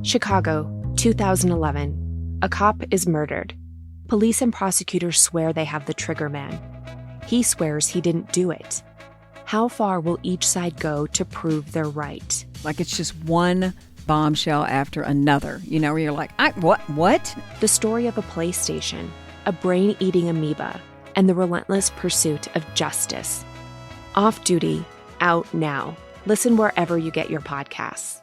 Chicago, 2011. A cop is murdered. Police and prosecutors swear they have the trigger man. He swears he didn't do it. How far will each side go to prove they're right? Like it's just one bombshell after another, where you're like, what? The story of a PlayStation, a brain-eating amoeba, and the relentless pursuit of justice. Off Duty, out now. Listen wherever you get your podcasts.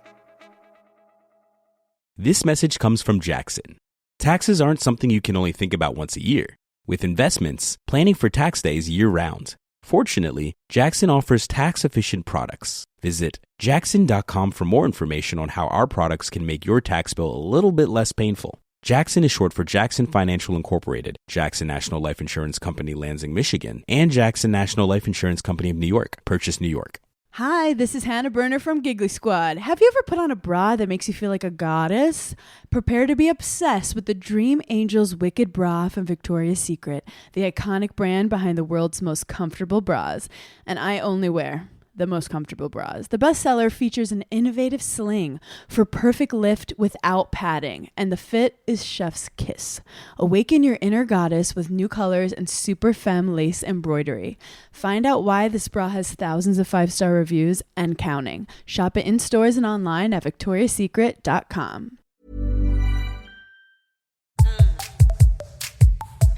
This message comes from Jackson. Taxes aren't something you can only think about once a year. With investments, planning for tax day is year-round. Fortunately, Jackson offers tax-efficient products. Visit jackson.com for more information on how our products can make your tax bill a little bit less painful. Jackson is short for Jackson Financial Incorporated, Jackson National Life Insurance Company, Lansing, Michigan, and Jackson National Life Insurance Company of New York, Purchase, New York. Hi, this is Hannah Berner from Giggly Squad. Have you ever put on a bra that makes you feel like a goddess? Prepare to be obsessed with the Dream Angels Wicked Bra from Victoria's Secret, the iconic brand behind the world's most comfortable bras. And I only wear the most comfortable bras. The bestseller features an innovative sling for perfect lift without padding, and the fit is chef's kiss. Awaken your inner goddess with new colors and super femme lace embroidery. Find out why this bra has thousands of 5-star reviews and counting. Shop it in stores and online at victoriassecret.com.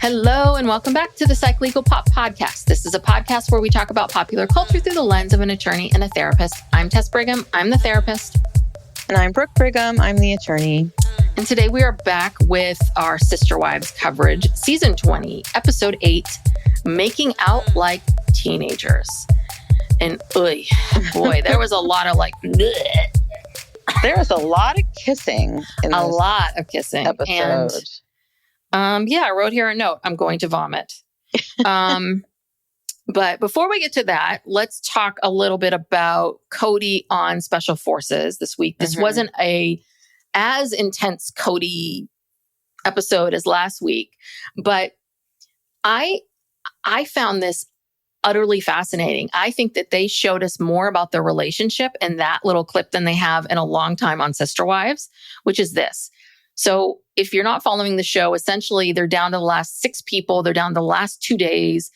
Hello and welcome back to the Psych Legal Pop Podcast. This is a podcast where we talk about popular culture through the lens of an attorney and a therapist. I'm Tess Brigham. I'm the therapist. And I'm Brooke Brigham. I'm the attorney. And today we are back with our Sister Wives coverage, Season 20, Episode 8, Making Out Like Teenagers. And boy, there was a lot of bleh. There was a lot of kissing in a lot of kissing. Episode. And I wrote here a note. I'm going to vomit. But before we get to that, let's talk a little bit about Kody on Special Forces this week. This wasn't as intense Kody episode as last week, but I found this utterly fascinating. I think that they showed us more about their relationship in that little clip than they have in a long time on Sister Wives, which is this. So if you're not following the show, essentially they're down to the last 6 people. They're down to the last 2 days.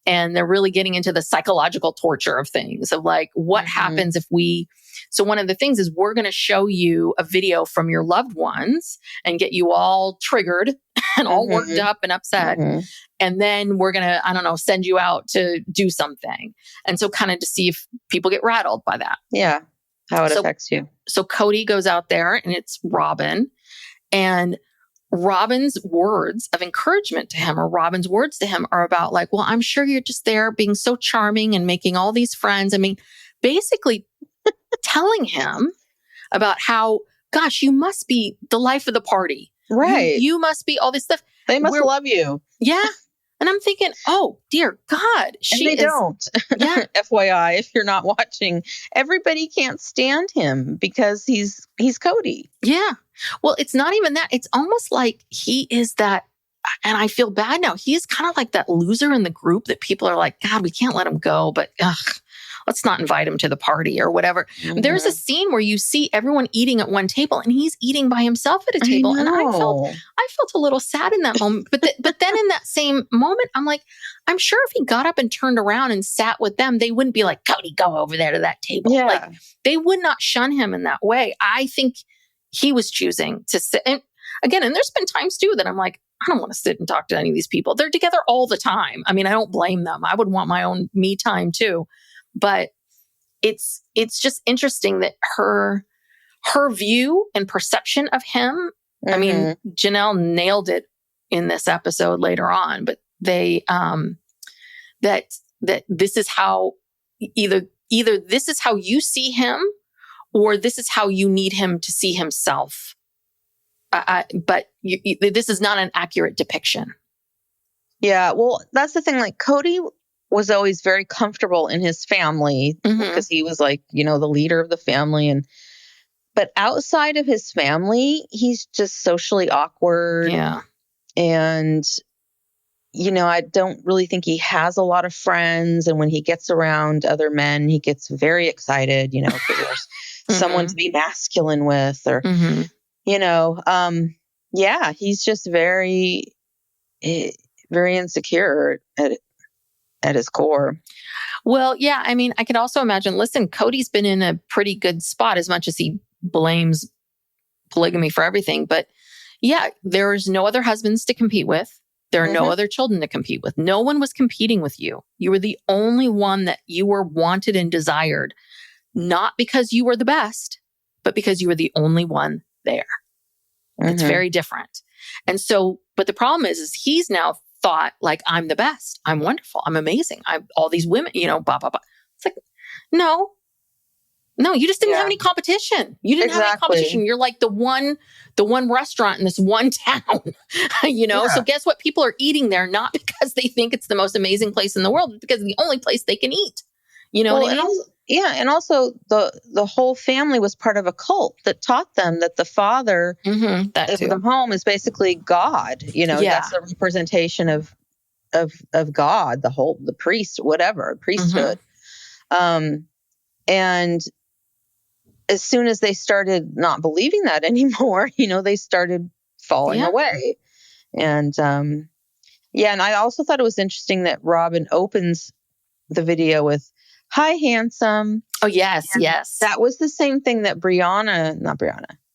And they're really getting into the psychological torture of things of what happens if we... So one of the things is we're going to show you a video from your loved ones and get you all triggered and all worked up and upset. And then we're going to, send you out to do something. And so kind of to see if people get rattled by that. Yeah. How it affects you. So Kody goes out there and it's Robyn. And Robyn's words of encouragement to him, or Robyn's words to him, are about well, I'm sure you're just there being so charming and making all these friends. I mean, basically telling him about how, gosh, you must be the life of the party. Right. You must be all this stuff. They must love you. Yeah. And I'm thinking, oh, dear God. Don't. Yeah. FYI, if you're not watching, everybody can't stand him because he's Kody. Yeah. Well, it's not even that. It's almost like he is that, and I feel bad now. He is kind of like that loser in the group that people are like, God, we can't let him go, but let's not invite him to the party or whatever. There's a scene where you see everyone eating at one table and he's eating by himself at a table. And I felt a little sad in that moment. But then in that same moment, I'm like, I'm sure if he got up and turned around and sat with them, they wouldn't be like, Kody, go over there to that table. Yeah. They would not shun him in that way. I think he was choosing to sit. And again, and there's been times too that I'm like, I don't want to sit and talk to any of these people. They're together all the time. I mean, I don't blame them. I would want my own me time too. But it's just interesting that her view and perception of him, I mean, Janelle nailed it in this episode later on, but they, that this is how either this is how you see him or this is how you need him to see himself. But this is not an accurate depiction. Yeah. Well, that's the thing. Kody was always very comfortable in his family because he was the leader of the family. But outside of his family, he's just socially awkward. Yeah. And, I don't really think he has a lot of friends. And when he gets around other men, he gets very excited, because there's someone to be masculine with or, Yeah, he's just very, very insecure at his core. Well, yeah, I mean, I can also imagine, listen, Kody's been in a pretty good spot as much as he blames polygamy for everything. But yeah, there's no other husbands to compete with. There are no other children to compete with. No one was competing with you. You were the only one that you were wanted and desired, not because you were the best, but because you were the only one there. It's very different. And so, but the problem is he's now thought like, I'm the best. I'm wonderful. I'm amazing. All these women, blah, blah, blah. It's like, no, you just didn't have any competition. You didn't have any competition. You're like the one restaurant in this one town, So guess what? People are eating there, not because they think it's the most amazing place in the world, but because it's the only place they can eat. You know what I mean? And also the whole family was part of a cult that taught them that the father of the home is basically God. That's the representation of God, the priest, whatever, priesthood. And as soon as they started not believing that anymore, they started falling away. And and I also thought it was interesting that Robyn opens the video with, "Hi, handsome." Oh, yes, and yes. That was the same thing that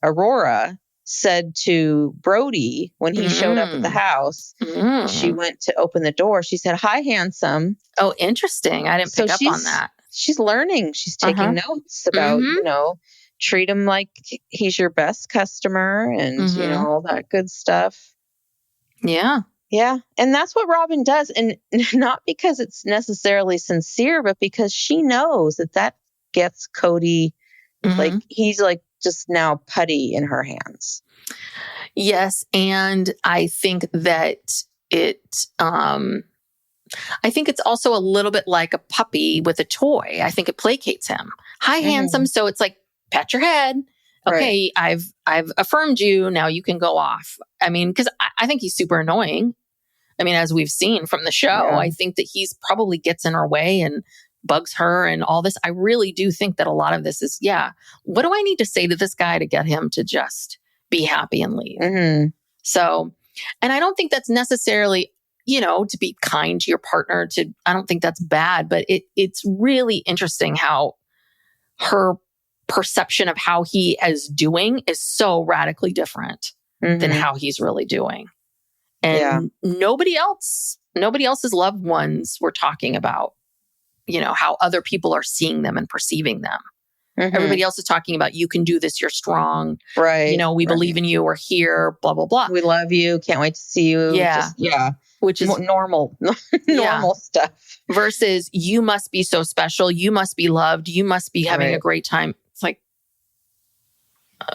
Aurora said to Brody when he showed up at the house. She went to open the door. She said, "Hi, handsome." Oh, interesting. I didn't pick up on that. She's learning. She's taking notes about, treat him like he's your best customer and, all that good stuff. Yeah. Yeah. And that's what Robyn does. And not because it's necessarily sincere, but because she knows that gets Kody, like he's like just now putty in her hands. Yes. And I think that I think it's also a little bit like a puppy with a toy. I think it placates him. Hi, handsome. So it's like, pat your head. Okay, right. I've affirmed you. Now you can go off. I mean, because I think he's super annoying. I mean, as we've seen from the show, I think that he's probably gets in her way and bugs her and all this. I really do think that a lot of this is, what do I need to say to this guy to get him to just be happy and leave? So, and I don't think that's necessarily, to be kind to your partner, I don't think that's bad, but it's really interesting how her perception of how he is doing is so radically different than how he's really doing. And nobody else's loved ones were talking about, how other people are seeing them and perceiving them. Everybody else is talking about, you can do this, you're strong. Right. We believe in you, we're here, blah, blah, blah. We love you, can't wait to see you. Which is normal stuff. Versus, you must be so special, you must be loved, you must be having a great time. It's like,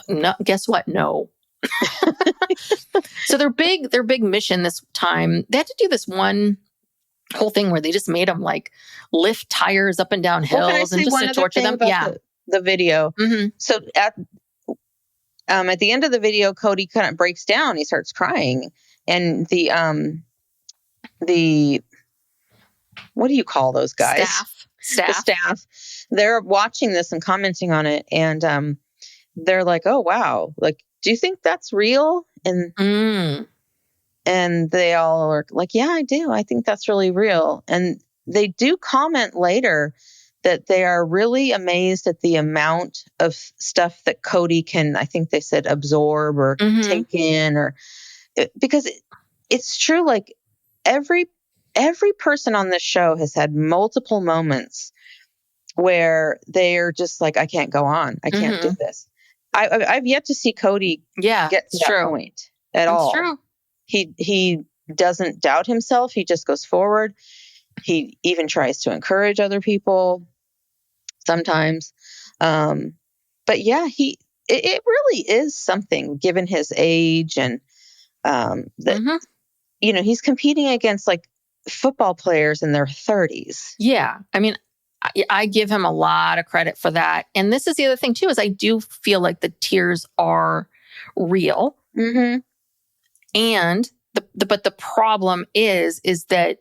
no, guess what? No. So their big mission this time, they had to do this one whole thing where they just made them like lift tires up and down hills and just to torture them. The video. So at the end of the video, Kody kind of breaks down. He starts crying, and the what do you call those guys? Staff. The staff. They're watching this and commenting on it, and they're like, "Oh wow! Like, do you think that's real?" And they all are like, "Yeah, I do. I think that's really real." And they do comment later that they are really amazed at the amount of stuff that Kody can, I think they said, absorb or take in, because it's true. Like every person on this show has had multiple moments where they're just like, I can't go on. I can't do this. I've yet to see Kody get to that point at all. True. He doesn't doubt himself. He just goes forward. He even tries to encourage other people sometimes. But yeah, it really is something given his age and that, he's competing against like football players in their 30s. Yeah. I mean, I give him a lot of credit for that. And this is the other thing too, is I do feel like the tears are real. And but the problem is that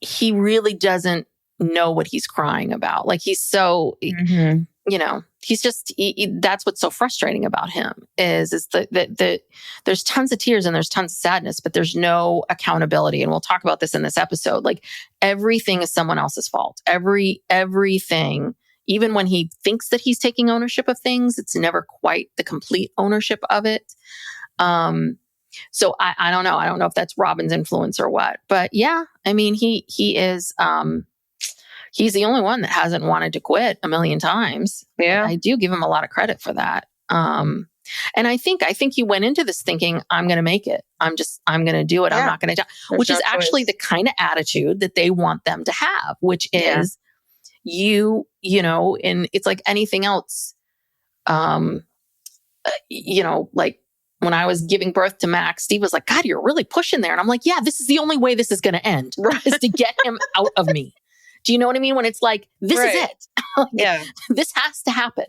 he really doesn't know what he's crying about. Like he's so, he's just, that's what's so frustrating about him is that there's tons of tears and there's tons of sadness, but there's no accountability. And we'll talk about this in this episode. Like everything is someone else's fault. Everything, even when he thinks that he's taking ownership of things, it's never quite the complete ownership of it. So I don't know. I don't know if that's Robyn's influence or what, but yeah, I mean, he is, he's the only one that hasn't wanted to quit a million times. Yeah. I do give him a lot of credit for that. And I think he went into this thinking, I'm going to make it. I'm going to do it. Yeah. I'm not going to die, which is actually the kind of attitude that they want them to have, which is you know, and it's like anything else. You know, like when I was giving birth to Max, Steve was like, God, you're really pushing there. And I'm like, yeah, this is the only way this is going to end, is to get him out of me. Do you know what I mean? When it's like, this is it. Yeah. This has to happen.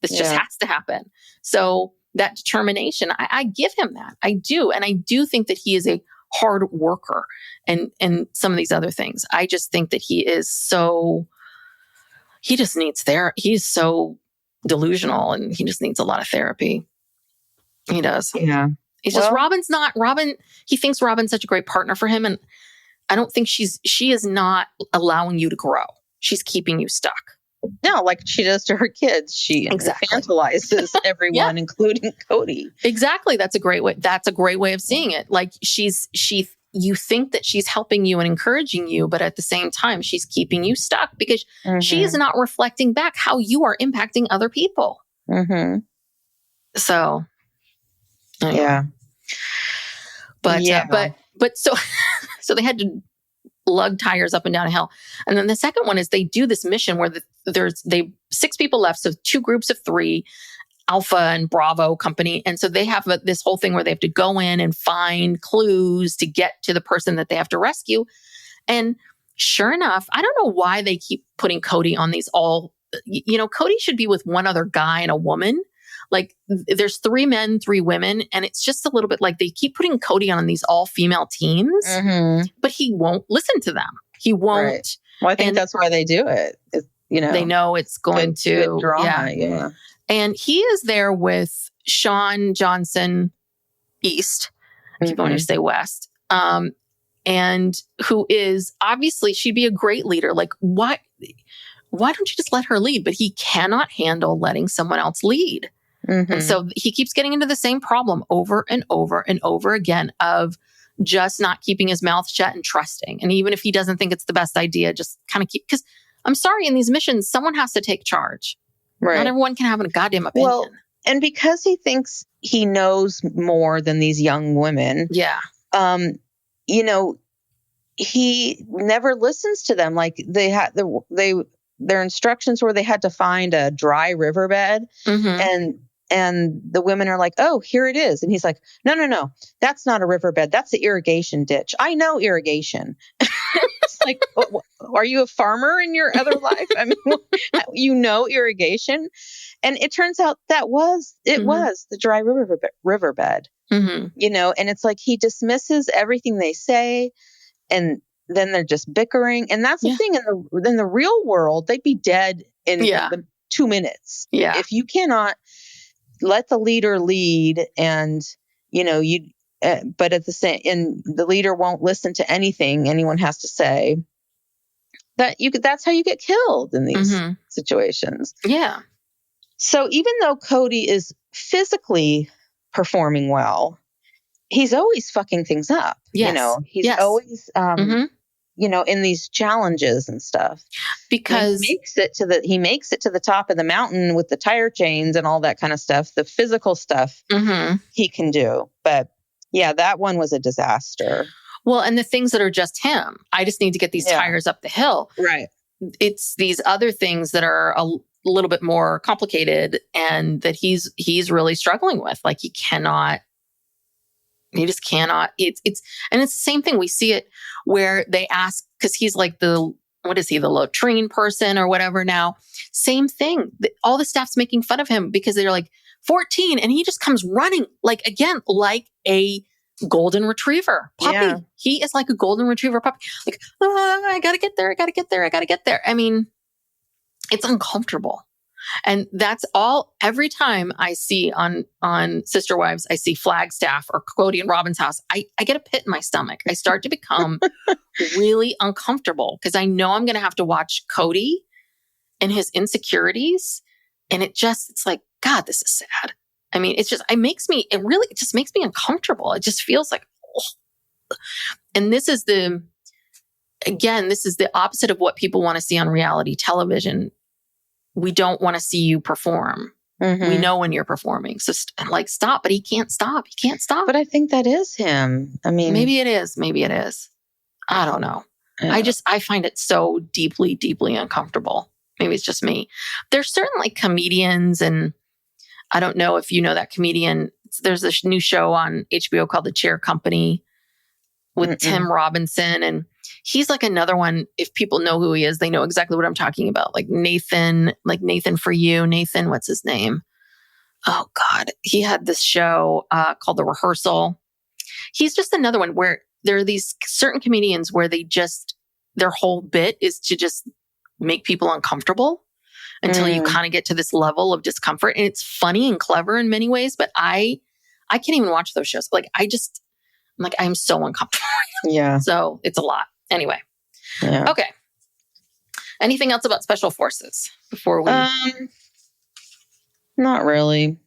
This just has to happen. So that determination, I give him that. I do. And I do think that he is a hard worker and some of these other things. I just think that he just needs therapy. He's so delusional and he just needs a lot of therapy. He does. Yeah. He's just, Robyn, he thinks Robyn's such a great partner for him. And I don't think she is not allowing you to grow. She's keeping you stuck. No, like she does to her kids. She infantilizes everyone, including Kody. Exactly. That's a great way. That's a great way of seeing it. Like you think that she's helping you and encouraging you, but at the same time, she's keeping you stuck because she is not reflecting back how you are impacting other people. Mm-hmm. So, yeah. But so they had to lug tires up and down a hill. And then the second one is they do this mission where there's 6 people left. So 2 groups of 3, Alpha and Bravo company. And so they have this whole thing where they have to go in and find clues to get to the person that they have to rescue. And sure enough, I don't know why they keep putting Kody on these Kody should be with one other guy and a woman. Like there's 3 men, 3 women. And it's just a little bit like they keep putting Kody on these all female teams, but he won't listen to them. He won't. Right. Well, I think that's why they do it. They know it's going to drama. Yeah. And he is there with Sean Johnson East. I keep wanting to say West. And who is obviously, she'd be a great leader. Like, why don't you just let her lead? But he cannot handle letting someone else lead. And so he keeps getting into the same problem over and over and over again of just not keeping his mouth shut and trusting. And even if he doesn't think it's the best idea, just kind of because I'm sorry, in these missions, someone has to take charge. Right. Not everyone can have a goddamn opinion. Well, and because he thinks he knows more than these young women. Yeah. He never listens to them. Like they had their instructions were they had to find a dry riverbed and the women are like, oh, here it is. And he's like, no, that's not a riverbed. That's the irrigation ditch. I know irrigation. It's like, are you a farmer in your other life? I mean, irrigation. And it turns out that was the dry riverbed, and it's like he dismisses everything they say. And then they're just bickering. And that's the thing in the real world, they'd be dead in 2 minutes. Yeah. If you cannot let the leader lead and, but at the same, and the leader won't listen to anything anyone has to say, that's how you get killed in these situations. Yeah. So even though Kody is physically performing well, he's always fucking things up. Yes. He's always, in these challenges and stuff. Because he makes it to the top of the mountain with the tire chains and all that kind of stuff, the physical stuff he can do. But yeah, that one was a disaster. Well, and the things that are just him, I just need to get these tires up the hill. Right. It's these other things that are a little bit more complicated and that he's really struggling with. Like he just cannot. It's the same thing. We see it where they ask, because he's like the latrine person or whatever now. Same thing. All the staff's making fun of him because they're like 14 and he just comes running like a golden retriever puppy. Yeah. He is like a golden retriever puppy. Like, I gotta get there. I gotta get there. I gotta get there. I mean, it's uncomfortable. And that's all. Every time I see on Sister Wives, I see Flagstaff or Kody and Robyn's house, I get a pit in my stomach. I start to become really uncomfortable because I know I'm going to have to watch Kody and his insecurities. And it's like, God, this is sad. I mean, it just makes me uncomfortable. It just feels like, oh. And this is the opposite of what people want to see on reality television. We don't want to see you perform. Mm-hmm. We know when you're performing. So stop, but he can't stop. He can't stop. But I think that is him. I mean, maybe it is. I don't know. Yeah. I find it so deeply, deeply uncomfortable. Maybe it's just me. There's certain like comedians, and I don't know if you know that comedian. There's a new show on HBO called The Chair Company with Tim Robinson, and he's like another one. If people know who he is, they know exactly what I'm talking about. Like Nathan for You. Nathan, what's his name? Oh God. He had this show called The Rehearsal. He's just another one where there are these certain comedians where their whole bit is to just make people uncomfortable until you kind of get to this level of discomfort. And it's funny and clever in many ways, but I can't even watch those shows. Like I'm so uncomfortable. Yeah. So it's a lot. Anyway. Yeah. Okay. Anything else about Special Forces before we... Not really.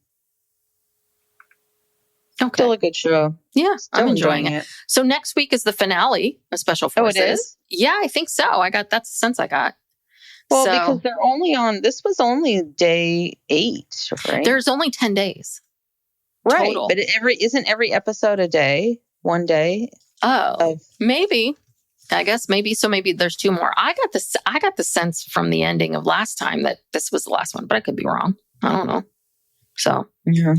Okay. Still a good show. Yeah, Still I'm enjoying it. So next week is the finale of Special Forces. Oh, it is? Yeah, I think so. That's the sense I got. Well, because they're only this was only day 8, right? There's only 10 days. Right. Total. But isn't every episode a day? One day? Oh, maybe. I guess maybe. So maybe there's 2 more. I got the sense from the ending of last time that this was the last one, but I could be wrong. I don't know. So, yeah.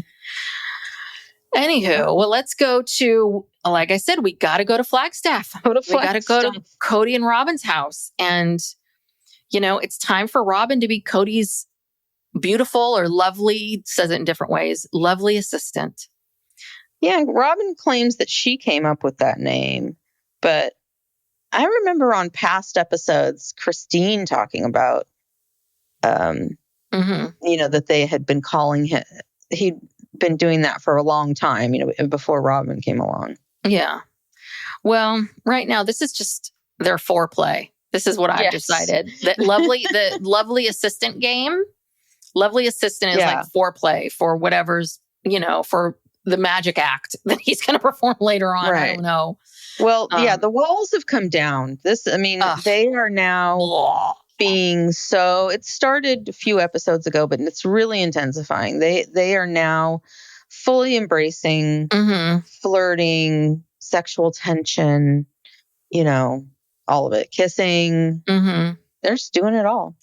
Anywho, well, let's go to, like I said, we got to go to Flagstaff. We got to go to Kody and Robyn's house. And, it's time for Robyn to be Kody's beautiful or lovely, says it in different ways, lovely assistant. Yeah, Robyn claims that she came up with that name. But I remember on past episodes, Christine talking about, that they had been calling him, he'd been doing that for a long time, before Robyn came along. Yeah. Well, right now, this is just their foreplay. This is what I've decided. The lovely assistant game. Lovely assistant is like foreplay for whatever's, for the magic act that he's going to perform later on. Right. I don't know. Well, the walls have come down. They are now being so, it started a few episodes ago, but it's really intensifying. They are now fully embracing flirting, sexual tension, all of it, kissing. They're just doing it all.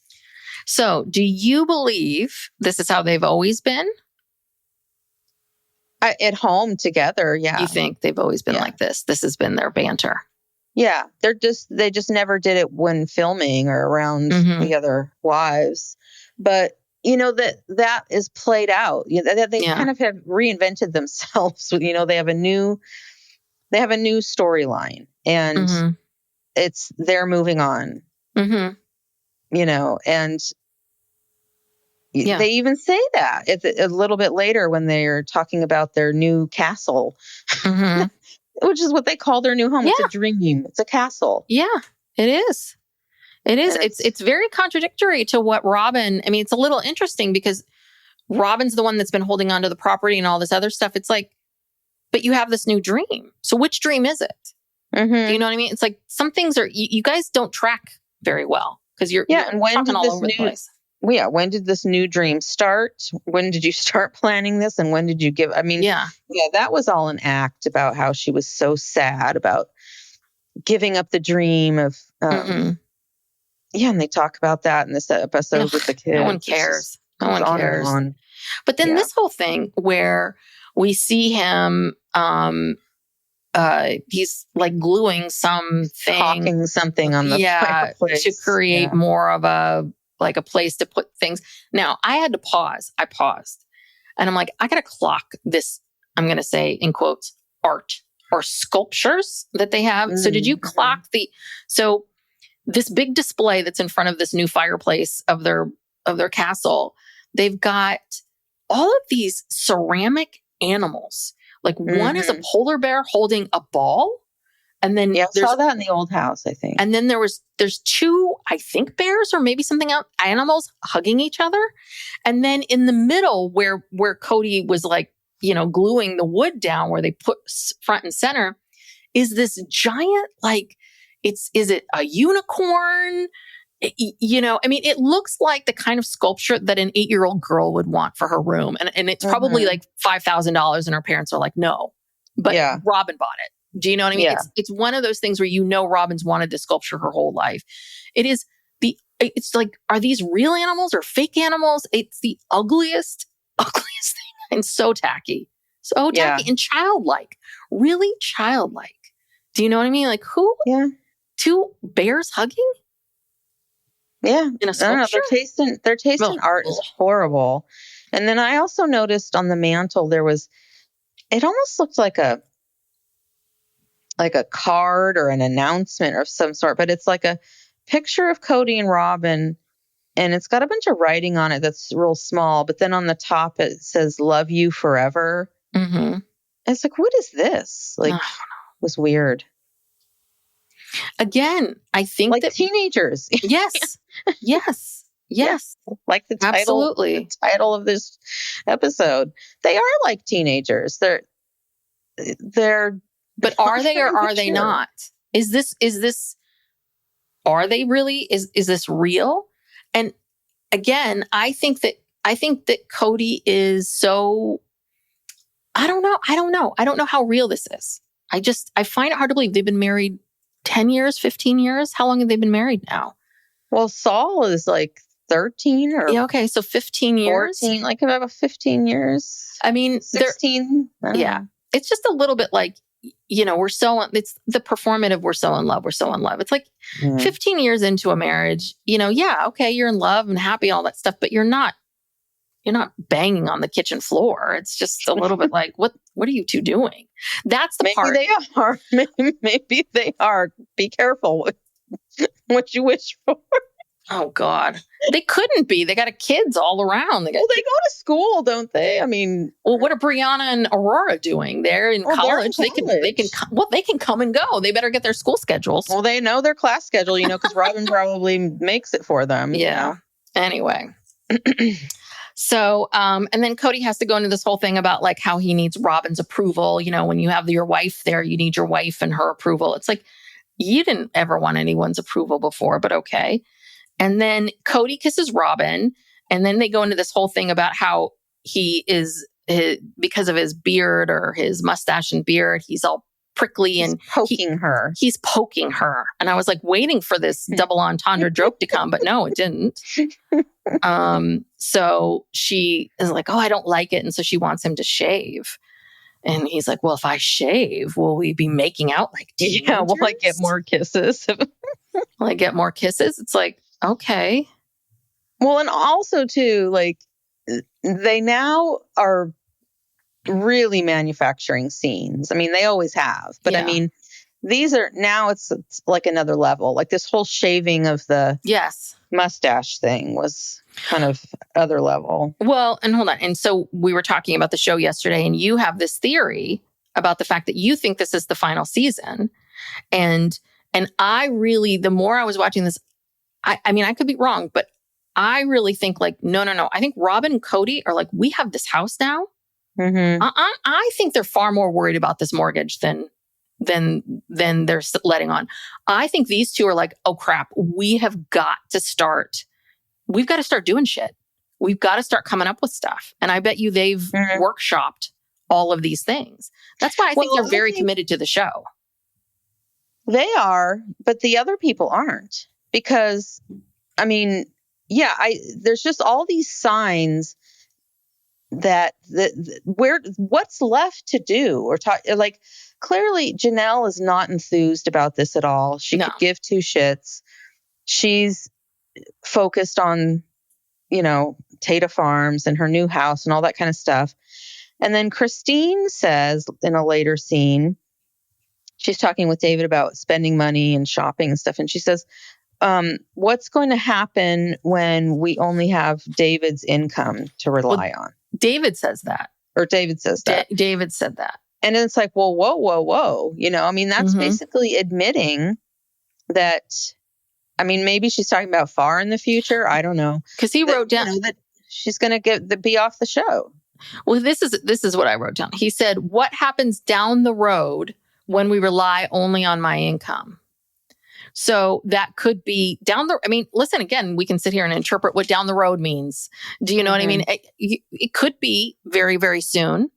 So do you believe this is how they've always been? At home together, yeah. You think they've always been like this? This has been their banter. Yeah, they just never did it when filming or around the other wives. But that is played out. They kind of have reinvented themselves. They have a new storyline, and they're moving on. And they even say that it's a little bit later when they're talking about their new castle. Which is what they call their new home. Yeah. It's a dream. It's a castle. Yeah, it is. It is. It's very contradictory to what Robyn. I mean, it's a little interesting because Robyn's the one that's been holding on to the property and all this other stuff. It's like, but you have this new dream. So which dream is it? Do you know what I mean? It's like some things are. You guys don't track very well because you're and when talking did all over the place. Yeah, when did this new dream start? When did you start planning this? And when did you give? I mean, that was all an act about how she was so sad about giving up the dream of. And they talk about that in this episode with the kids. No one cares. No one cares. But then this whole thing where we see him, he's like gluing something, caulking something on the fireplace to create more of a place to put things. Now, I had to pause. I paused. And I'm like, I got to clock this, I'm going to say, in quotes, art or sculptures that they have. So did you clock so this big display that's in front of this new fireplace of their of their castle, they've got all of these ceramic animals. Like one is a polar bear holding a ball. And then I saw that in the old house, I think. And then there's two, I think, bears or maybe something else, animals hugging each other. And then in the middle where Kody was like, gluing the wood down where they put front and center is this giant, like, is it a unicorn? It looks like the kind of sculpture that an 8-year-old girl would want for her room. And it's probably like $5,000 and her parents are like, no, but Robyn bought it. Do you know what I mean? Yeah. It's one of those things where Robyn's wanted this sculpture her whole life. It's like, are these real animals or fake animals? It's the ugliest thing and so tacky. So tacky and childlike. Really childlike. Do you know what I mean? Like who? Yeah. Two bears hugging? Yeah. In a sculpture? Their taste in art is horrible. And then I also noticed on the mantle it almost looked like a card or an announcement of some sort, but it's like a picture of Kody and Robyn, and it's got a bunch of writing on it that's real small, but then on the top it says "Love you forever." Mm-hmm. It's like, what is this? Like, it was weird. Again, I think like teenagers. Yes. Like the title, absolutely. The title of this episode. They are like teenagers. They're But are they or are they not? Is this, are they really? Is this real? And again, I think that Kody is so, I don't know. I don't know how real this is. I find it hard to believe they've been married 10 years, 15 years. How long have they been married now? Well, Saul is like 13 or okay. So 15 years, 14, like about 15 years. I mean, 16. Yeah. It's just a little bit like, it's the performative, we're so in love. It's like 15 years into a marriage, okay, you're in love and happy, all that stuff, but you're not banging on the kitchen floor. It's just a little bit like, what are you two doing? That's the part. Maybe they are. Maybe they are. Be careful with what you wish for. Oh God. They couldn't be. They got kids all around. They go to school, don't they? I mean, what are Brianna and Aurora doing? They're in college. They can come and go. They better get their school schedules. Well, they know their class schedule, because Robyn probably makes it for them. Yeah. Anyway. So, and then Kody has to go into this whole thing about like how he needs Robyn's approval. When you have your wife there, you need your wife and her approval. It's like, you didn't ever want anyone's approval before, but okay. And then Kody kisses Robyn, and then they go into this whole thing about how he is, because of his beard or his mustache and beard, he's all prickly and poking her. He's poking her. And I was like waiting for this double entendre joke to come, but no, it didn't. So she is like, I don't like it. And so she wants him to shave. And he's like, well, if I shave, will we be making out like teenagers? Yeah, will I get more kisses? Will I get more kisses? It's like, okay. Well, and also too, like, they now are really manufacturing scenes. I mean, they always have, but I mean, these are now it's like another level. Like this whole shaving of the mustache thing was kind of other level. Well, and hold on. And so we were talking about the show yesterday, and you have this theory about the fact that you think this is the final season. And I really, the more I was watching this, I mean, I could be wrong, but I really think like, no. I think Robyn and Kody are like, we have this house now. Mm-hmm. I think they're far more worried about this mortgage than they're letting on. I think these two are like, oh crap, we've got to start doing shit. We've got to start coming up with stuff. And I bet you they've workshopped all of these things. That's why I think they're very committed to the show. They are, but the other people aren't. Because, I mean, there's just all these signs that what's left to do or talk, like clearly Janelle is not enthused about this at all. She could give two shits. She's focused on, Tata Farms and her new house and all that kind of stuff. And then Christine says in a later scene, she's talking with David about spending money and shopping and stuff. And she says, what's going to happen when we only have David's income to rely on? David says that. Or David says that. David said that. And it's like, well, whoa. I mean, that's basically admitting that, I mean, maybe she's talking about far in the future. I don't know. Because he wrote down that she's going to be off the show. Well, this is what I wrote down. He said, what happens down the road when we rely only on my income? So that could be listen, again, we can sit here and interpret what down the road means. Do you know what I mean? It could be very, very soon.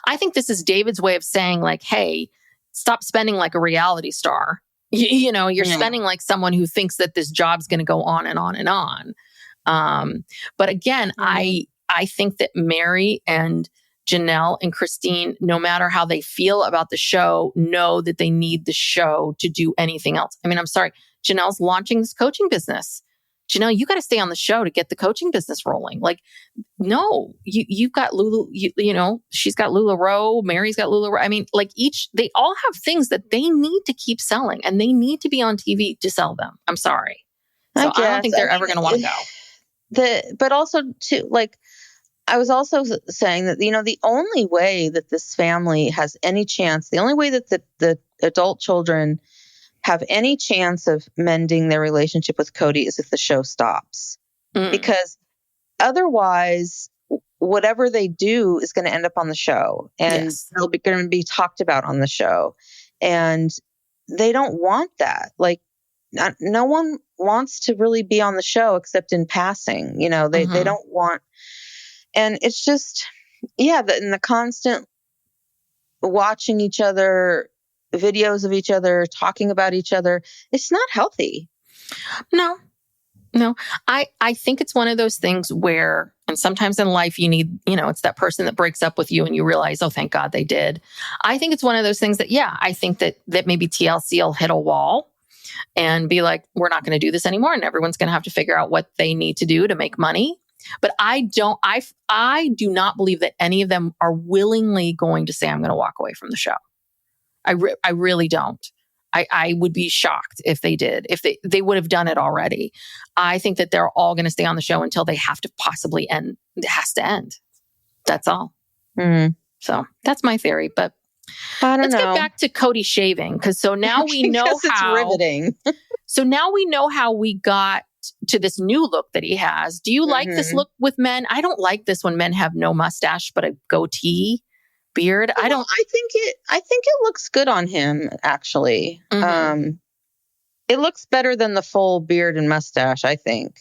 I think this is David's way of saying like, hey, stop spending like a reality star. You're spending like someone who thinks that this job's going to go on and on and on. But again, I think that Meri and Janelle and Christine, no matter how they feel about the show, know that they need the show to do anything else. I mean, I'm sorry, Janelle's launching this coaching business. Janelle, you got to stay on the show to get the coaching business rolling. Like, no, you've got Lulu, she's got LuLaRoe, Mary's got LuLaRoe. I mean, like they all have things that they need to keep selling and they need to be on TV to sell them. I'm sorry. So I don't think they're ever going to want to go. But also too, like, I was also saying that, the only way that this family has any chance, the only way that the adult children have any chance of mending their relationship with Kody is if the show stops. Because otherwise, whatever they do is going to end up on the show and they'll be going to be talked about on the show. And they don't want that. Like, no one wants to really be on the show except in passing. They don't want. And it's just, and the constant watching each other, videos of each other, talking about each other, it's not healthy. No. I think it's one of those things where, and sometimes in life you need, it's that person that breaks up with you and you realize, oh, thank God they did. I think it's one of those things that, I think that maybe TLC will hit a wall and be like, we're not going to do this anymore. And everyone's going to have to figure out what they need to do to make money. But I do not believe that any of them are willingly going to say, I'm going to walk away from the show. I really don't. I would be shocked if they did, if they would have done it already. I think that they're all going to stay on the show until they have to possibly end. It has to end. That's all. So that's my theory. But let's get back to Kody shaving. Because now we know how it's riveting. So now we know how we got to this new look that he has. Do you like this look with men? I don't like this when men have no mustache, but a goatee beard. I think it looks good on him, actually. It looks better than the full beard and mustache, I think.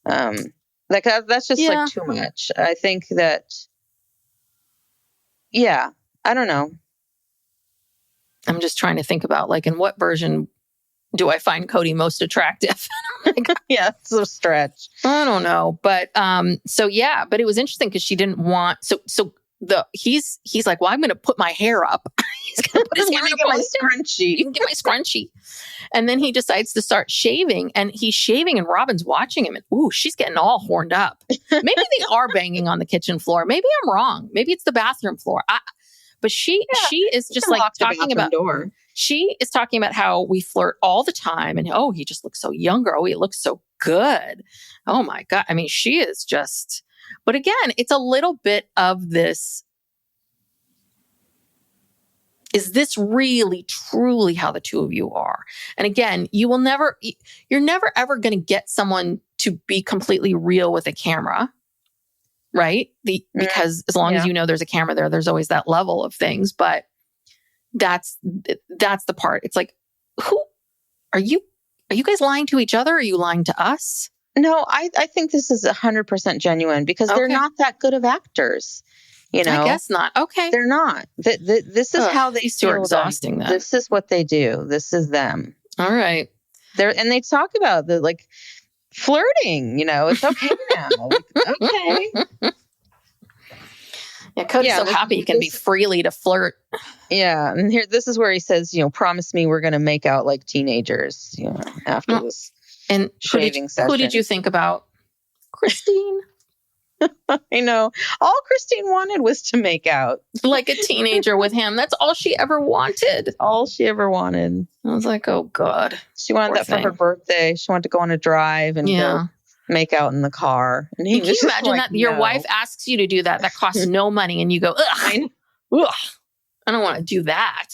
That's just like too much. I think that, I don't know. I'm just trying to think about like in what version do I find Kody most attractive? It's a stretch. I don't know. But but it was interesting because she didn't want he's like, well, I'm gonna put my hair up. He's gonna put his hair in my scrunchie. You can get my scrunchie. And then he decides to start shaving, and he's shaving and Robyn's watching him and she's getting all horned up. Maybe they are banging on the kitchen floor. Maybe I'm wrong. Maybe it's the bathroom floor. But she is just like talking about door. She is talking about how we flirt all the time and, he just looks so younger. Oh, he looks so good. Oh my God. I mean, she is just, but again, it's a little bit of this. Is this really, truly how the two of you are? And again, you're never ever going to get someone to be completely real with a camera, right? Because as long as there's a camera there's always that level of things, but that's the part. It's like, who are you guys lying to each other? Are you lying to us? No, I think this is 100% genuine because they're not that good of actors. I guess not. Okay. They're not. This is how they feel. Exhausting. This is what they do. This is them. All right. And they talk about the like flirting, it's okay now. Okay. Yeah, Cody's so happy he can be freely to flirt. Yeah, and this is where he says, promise me we're going to make out like teenagers, after this and shaving session. Who did you think about? Christine? I know. All Christine wanted was to make out. Like a teenager with him. That's all she ever wanted. All she ever wanted. I was like, oh, God. She wanted that for her birthday. She wanted to go on a drive and go make out in the car. And can you imagine that your wife asks you to do that? That costs no money. And you go, ugh, I don't want to do that.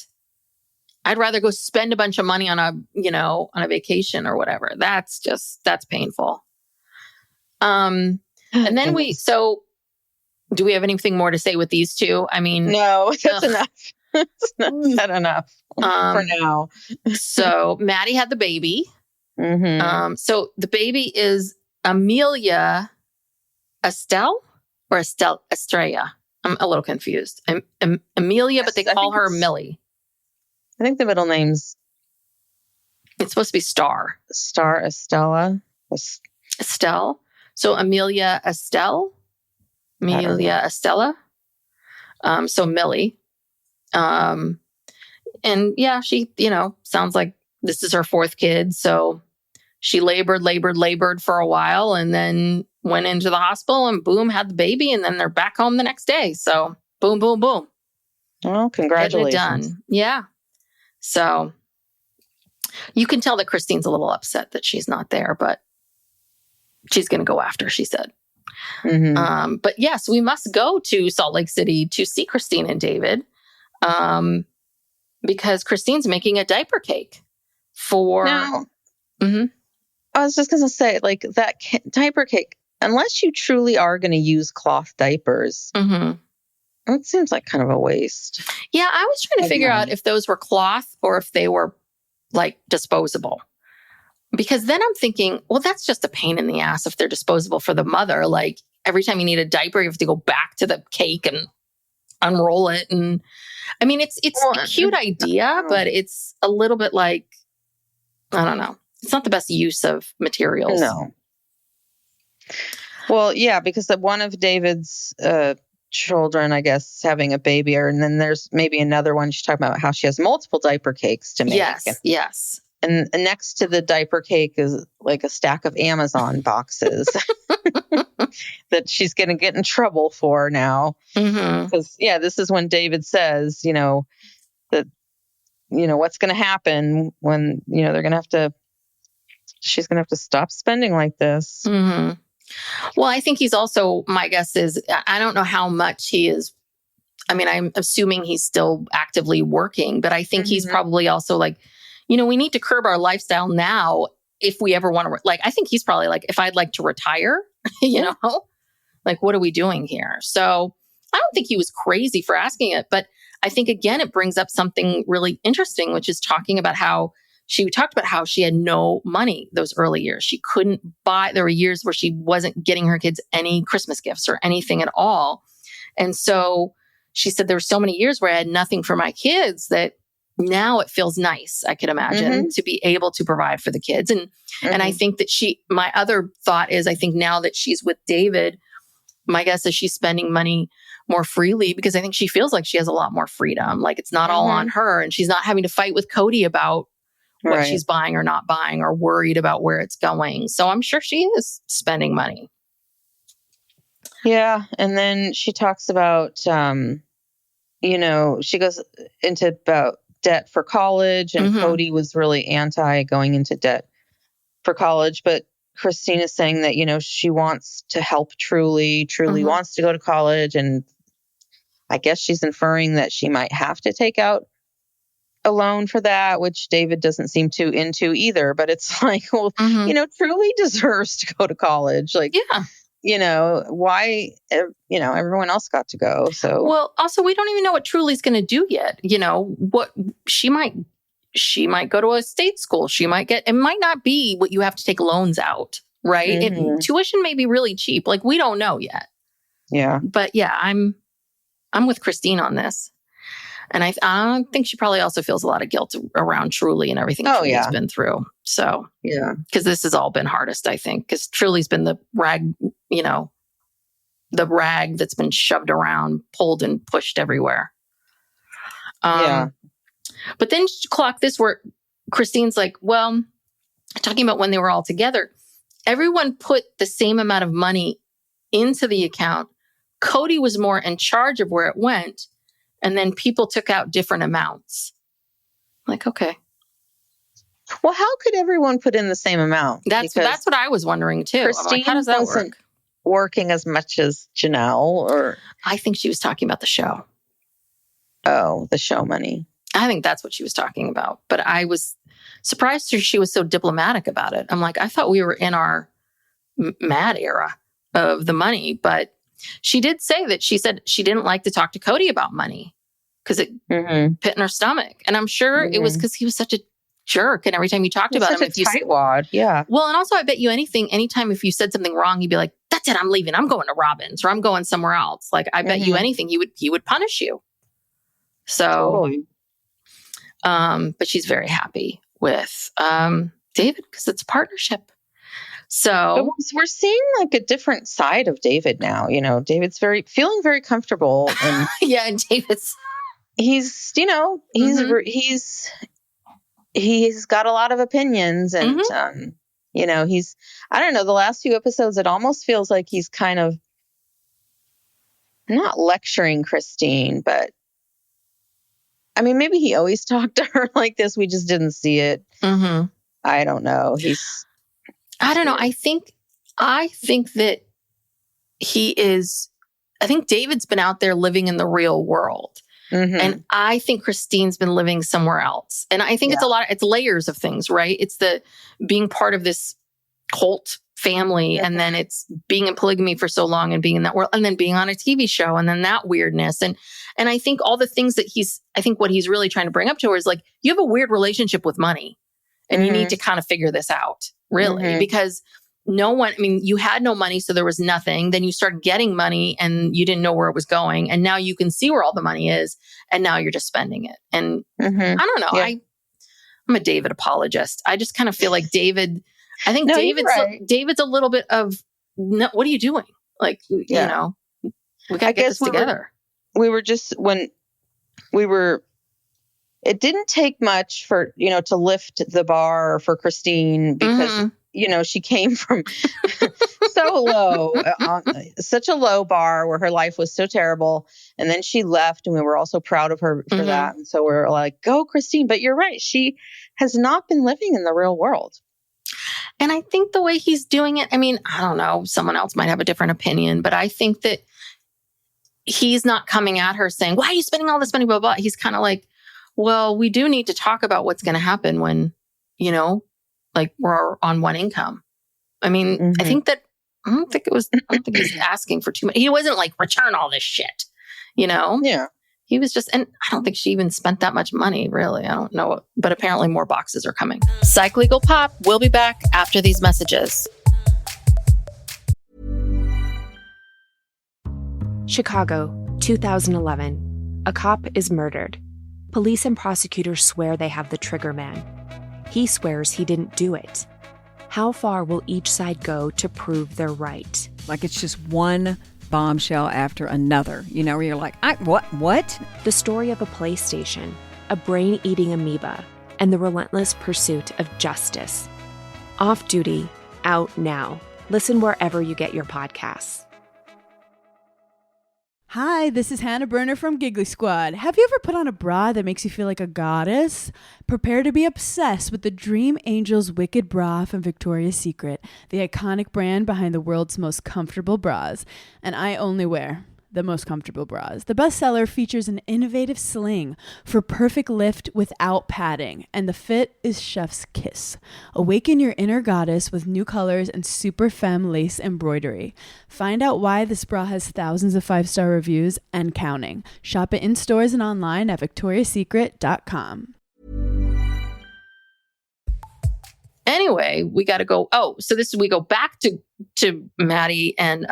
I'd rather go spend a bunch of money on a vacation or whatever. That's painful. And then do we have anything more to say with these two? I mean, no, that's enough. That's not enough for now. So Maddie had the baby. Mm-hmm. So the baby is Emilia Estelle or Estrella. I'm a little confused. Emilia, but they call her Millie. I think the middle name's... It's supposed to be Star. Estella. Estelle. So Emilia Estelle. Emilia Estella. So Millie. And yeah, she, sounds like this is her fourth kid. So she labored for a while and then went into the hospital and boom, had the baby. And then they're back home the next day. So boom, boom, boom. Well, congratulations. Done. Yeah. So you can tell that Christine's a little upset that she's not there, but she's going to go after, she said. Mm-hmm. But yes, we must go to Salt Lake City to see Christine and David because Christine's making a diaper cake for... Now, I was just going to say, like, that diaper cake, unless you truly are going to use cloth diapers... It seems like kind of a waste. Yeah, I was trying to figure out if those were cloth or if they were like disposable. Because then I'm thinking, well, that's just a pain in the ass if they're disposable for the mother. Like every time you need a diaper, you have to go back to the cake and unroll it. And I mean, it's a cute idea, but it's a little bit like, I don't know. It's not the best use of materials. No. Well, yeah, because one of David's children, I guess, having a baby, and then there's maybe another one. She's talking about how she has multiple diaper cakes to make. Yes. And next to the diaper cake is like a stack of Amazon boxes that she's going to get in trouble for now. Because, this is when David says, that, what's going to happen when, they're going to have to, she's going to have to stop spending like this. Well, I think he's also, my guess is, I don't know how much he is. I mean, I'm assuming he's still actively working, but I think he's probably also like, we need to curb our lifestyle now if we ever want to, I think he's probably like, if I'd like to retire, like, what are we doing here? So I don't think he was crazy for asking it, but I think, again, it brings up something really interesting, which is talking about how she talked about how she had no money those early years. She couldn't buy, there were years where she wasn't getting her kids any Christmas gifts or anything at all. And so she said there were so many years where I had nothing for my kids that now it feels nice, I could imagine, to be able to provide for the kids. And I think that my other thought is, I think now that she's with David, my guess is she's spending money more freely because I think she feels like she has a lot more freedom. Like it's not all on her and she's not having to fight with Kody about what she's buying or not buying or worried about where it's going. So I'm sure she is spending money. Yeah. And then she talks about, she goes into about debt for college and Kody was really anti going into debt for college. But Christine is saying that, she wants to help truly wants to go to college. And I guess she's inferring that she might have to take out a loan for that, which David doesn't seem too into either. But it's like, well, Truly deserves to go to college. Like, why, everyone else got to go. So, well, also, we don't even know what Truly's going to do yet. What she might go to a state school. She might it might not be what you have to take loans out. Right. Tuition may be really cheap. Like, we don't know yet. Yeah. But yeah, I'm with Christine on this. And I think she probably also feels a lot of guilt around Truly and everything Truly's been through. So, because this has all been hardest, I think, because Truly's been the rag, the rag that's been shoved around, pulled and pushed everywhere. But then clock this where Christine's like, well, talking about when they were all together, everyone put the same amount of money into the account. Kody was more in charge of where it went. And then people took out different amounts. Like, okay. Well, how could everyone put in the same amount? That's what I was wondering too. Christine I'm like, how does that wasn't work? Working as much as Janelle, or I think she was talking about the show. Oh, the show money. I think that's what she was talking about. But I was surprised she was so diplomatic about it. I'm like, I thought we were in our mad era of the money. But she did say that she said she didn't like to talk to Kody about money because it pit in her stomach. And I'm sure it was because he was such a jerk. And every time you talked about him, if you tightwad, yeah. Well, and also I bet you anytime if you said something wrong, he'd be like, "That's it, I'm leaving. I'm going to Robyn's or I'm going somewhere else." Like I bet you anything he would punish you. So, totally. But she's very happy with David because it's a partnership. So we're seeing like a different side of David now. You know, David's feeling very comfortable, and yeah, and David's he's got a lot of opinions, and I don't know, the last few episodes it almost feels like he's kind of not lecturing Christine, but I mean, maybe he always talked to her like this. We just didn't see it. I don't know. I don't know. I think that I think David's been out there living in the real world. And I think Christine's been living somewhere else. And I think it's layers of things, right? It's the being part of this cult family, and then it's being in polygamy for so long and being in that world, and then being on a TV show, and then that weirdness. And I think all the things that what he's really trying to bring up to her is like, you have a weird relationship with money and you need to kind of figure this out, really, because you had no money, so there was nothing. Then you started getting money and you didn't know where it was going. And now you can see where all the money is. And now you're just spending it. And I don't know. Yeah. I'm a David apologist. I just kind of feel like David, I think David's a little bit of, no, what are you doing? Like, we got to get this together. It didn't take much for, to lift the bar for Christine because, she came from so low, such a low bar where her life was so terrible. And then she left, and we were also proud of her for that. And so we're like, go, Christine. But you're right. She has not been living in the real world. And I think the way he's doing it, I mean, I don't know, someone else might have a different opinion, but I think that he's not coming at her saying, why are you spending all this money, blah, blah, blah. He's kind of like, well, we do need to talk about what's going to happen when, like we're on one income. I mean, I don't think he's asking for too much. He wasn't like, return all this shit, Yeah. He was just, and I don't think she even spent that much money, really. I don't know. But apparently more boxes are coming. Psych Legal Pop. We'll be back after these messages. Chicago, 2011. A cop is murdered. Police and prosecutors swear they have the trigger man. He swears he didn't do it. How far will each side go to prove they're right? Like it's just one bombshell after another, where you're like, what? The story of a PlayStation, a brain-eating amoeba, and the relentless pursuit of justice. Off Duty, out now. Listen wherever you get your podcasts. Hi, this is Hannah Berner from Giggly Squad. Have you ever put on a bra that makes you feel like a goddess? Prepare to be obsessed with the Dream Angel's Wicked Bra from Victoria's Secret, the iconic brand behind the world's most comfortable bras. And I only wear the most comfortable bras. The bestseller features an innovative sling for perfect lift without padding, and the fit is chef's kiss. Awaken your inner goddess with new colors and super femme lace embroidery. Find out why this bra has thousands of 5-star reviews and counting. Shop it in stores and online at victoriasecret.com. Anyway, we got to go. Oh, so we go back to Maddie and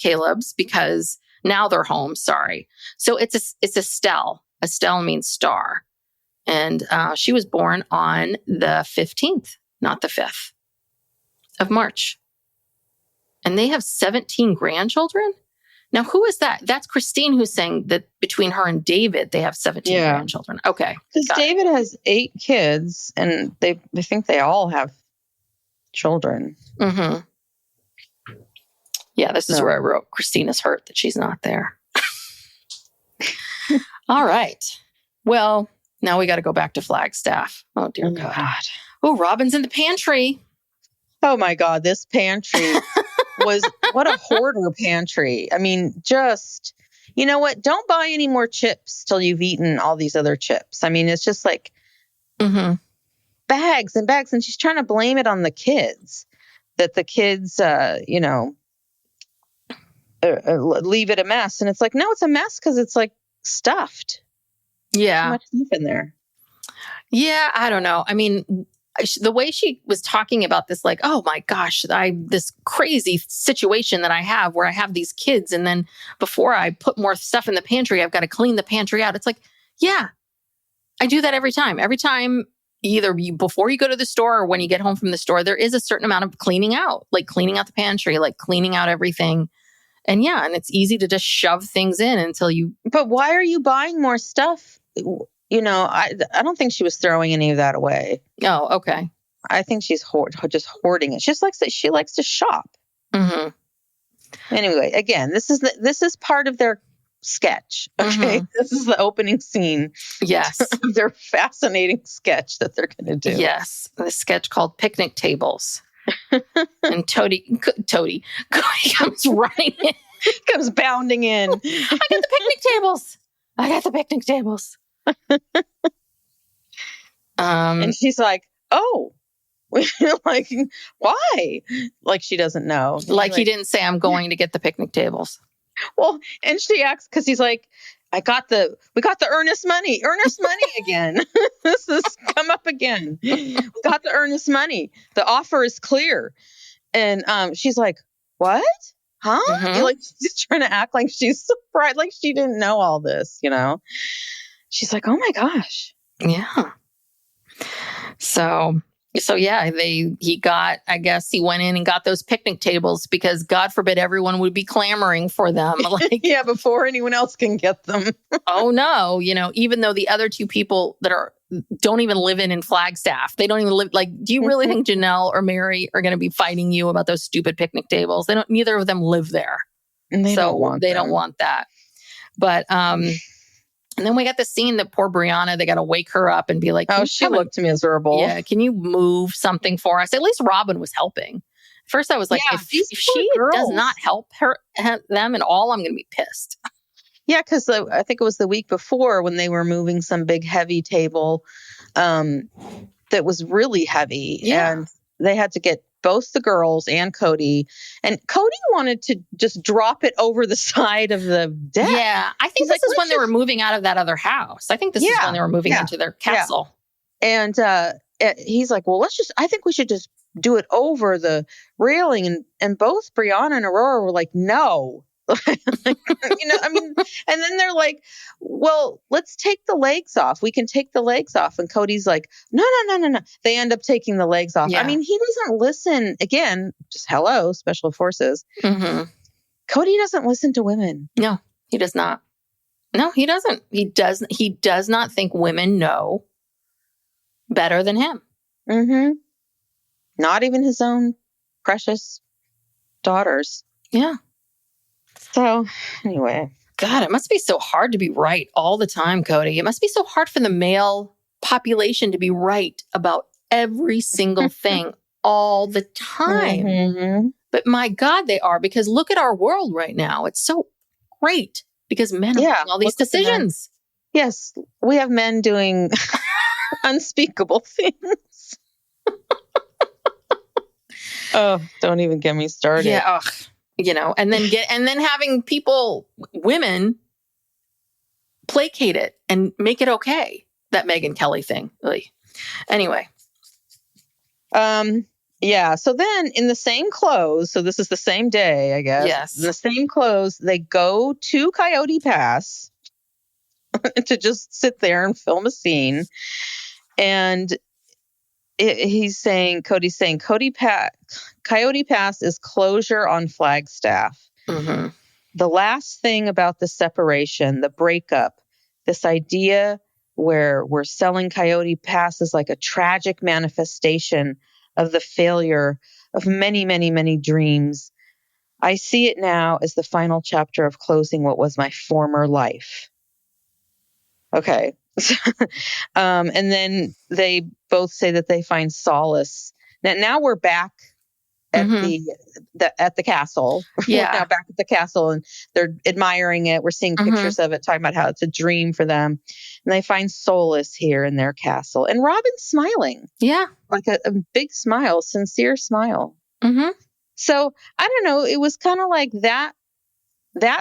Caleb's because now they're home. Sorry. So it's Estelle. Estelle means star. And she was born on the 15th, not the 5th of March. And they have 17 grandchildren. Now, who is that? That's Christine who's saying that between her and David, they have 17 grandchildren. Okay. Because David has 8 kids, and I think they all have children. Yeah, this is where I wrote, Christina's hurt that she's not there. All right. Well, now we got to go back to Flagstaff. Oh, dear God. Oh, Robyn's in the pantry. Oh, my God. This pantry was what a hoarder pantry. I mean, just, you know what? Don't buy any more chips till you've eaten all these other chips. I mean, it's just like bags and bags. And she's trying to blame it on the kids, that the kids, leave it a mess. And it's like, no, it's a mess because it's like stuffed. Yeah. Too much stuff in there. Yeah, I don't know. I mean, the way she was talking about this, like, oh my gosh, this crazy situation that I have where I have these kids. And then before I put more stuff in the pantry, I've got to clean the pantry out. It's like, yeah, I do that every time. Every time, either before you go to the store or when you get home from the store, there is a certain amount of cleaning out, like cleaning out the pantry, like cleaning out everything. And yeah, and it's easy to just shove things in until you... But why are you buying more stuff? I don't think she was throwing any of that away. Oh, okay. I think she's just hoarding it. She likes to shop. Mm-hmm. Anyway, again, this is part of their sketch. Okay, This is the opening scene. Yes, their fascinating sketch that they're going to do. Yes, the sketch called Picnic Tables. And Kody comes running in. Comes bounding in. I got the picnic tables. And she's like, oh, like, why? Like she doesn't know. Like he didn't say, I'm going to get the picnic tables. Well, and she acts because he's like, we got the earnest money again. This has come up again. We got the earnest money. The offer is clear. And she's like, what? Huh? Like she's trying to act like she's surprised, like she didn't know all this, She's like, oh my gosh. Yeah. So yeah, I guess he went in and got those picnic tables because God forbid everyone would be clamoring for them. Like, yeah, before anyone else can get them. Oh no, even though the other two people that don't even live in Flagstaff, they don't even live, like, do you really think Janelle or Meri are going to be fighting you about those stupid picnic tables? Neither of them live there. And they don't want that. But, and then we got the scene that poor Brianna, they got to wake her up and be like, oh, she looked miserable. Yeah. Can you move something for us? At least Robyn was helping. First, I was like, if she does not help them at all, I'm going to be pissed. Yeah, because I think it was the week before when they were moving some big heavy table that was really heavy. Yeah. And they had to get both the girls and Kody. And Kody wanted to just drop it over the side of the deck. Yeah, I think this is when they were moving out of that other house. I think this is when they were moving into their castle. Yeah. And he's like, well, I think we should just do it over the railing. And both Brianna and Aurora were like, no. And then they're like, well, let's take the legs off. We can take the legs off. And Cody's like, no. They end up taking the legs off. Yeah. I mean, he doesn't listen. Again, just hello, special forces. Mm-hmm. Kody doesn't listen to women. No, he does not. No, he doesn't. He does not think women know better than him. Mm-hmm. Not even his own precious daughters. Yeah. So, anyway. God, it must be so hard to be right all the time, Kody. It must be so hard for the male population to be right about every single thing all the time. Mm-hmm. But my God, they are, because look at our world right now. It's so great because men are making all these decisions. Yes, we have men doing unspeakable things. Oh, don't even get me started. Yeah, and then having women placate it and make it okay. That Megyn Kelly thing. Really. Anyway. Yeah. So then in the same clothes, so this is the same day, I guess. Yes. In the same clothes, they go to Coyote Pass to just sit there and film a scene. And Cody's saying, Coyote Pass is closure on Flagstaff. Mm-hmm. The last thing about the separation, the breakup, this idea where we're selling Coyote Pass is like a tragic manifestation of the failure of many, many, many dreams. I see it now as the final chapter of closing what was my former life. Okay. And then they both say that they find solace. Now we're back at the castle. Yeah. We're now back at the castle and they're admiring it. We're seeing pictures of it, talking about how it's a dream for them. And they find solace here in their castle. And Robyn's smiling. Yeah. Like a big smile, sincere smile. Mm-hmm. So I don't know. It was kind of like that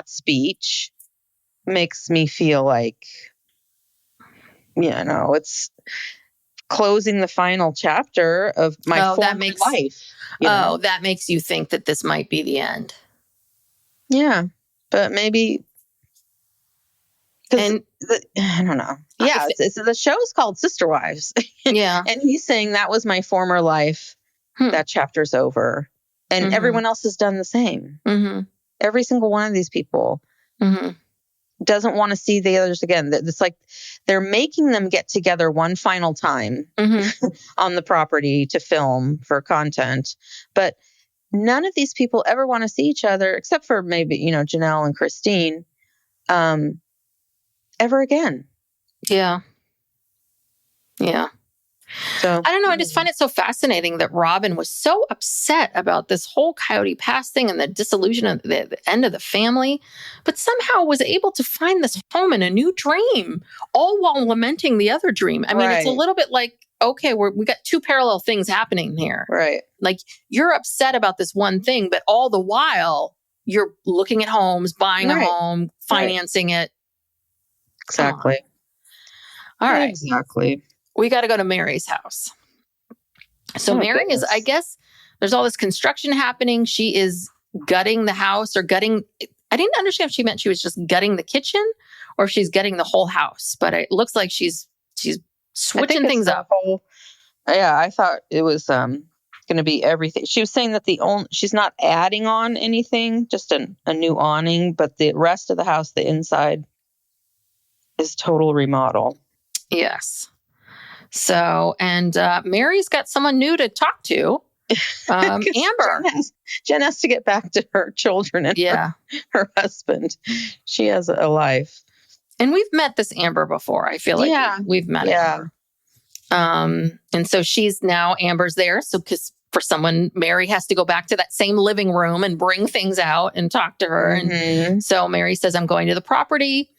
speech makes me feel like, it's closing the final chapter of my former life. That makes you think that this might be the end. Yeah, but maybe. I don't know. Yeah, the show is called Sister Wives. Yeah, and he's saying that was my former life. That chapter's over, and everyone else has done the same. Mm-hmm. Every single one of these people doesn't want to see the others again. It's like they're making them get together one final time on the property to film for content, but none of these people ever want to see each other, except for maybe Janelle and Christine, ever again. Yeah. So I don't know. I just find it so fascinating that Robyn was so upset about this whole Coyote Pass thing and the dissolution of the end of the family, but somehow was able to find this home in a new dream, all while lamenting the other dream. I mean, It's a little bit like, okay, we got two parallel things happening here. Right. Like you're upset about this one thing, but all the while you're looking at homes, buying a home, financing it. Exactly. All right. Exactly. We got to go to Meri's house. So Meri is, I guess, there's all this construction happening. She is gutting the house or gutting. I didn't understand if she meant she was just gutting the kitchen or if she's gutting the whole house. But it looks like she's switching things up. I thought it was going to be everything. She was saying that she's not adding on anything, just a new awning, but the rest of the house, the inside, is total remodel. Yes. So, and Meri's got someone new to talk to, Amber. Jen has to get back to her children and her husband. She has a life. And we've met this Amber before. I feel like we've met Amber. And so she's now, Amber's there. So, because for someone, Meri has to go back to that same living room and bring things out and talk to her. And so Meri says, I'm going to the property.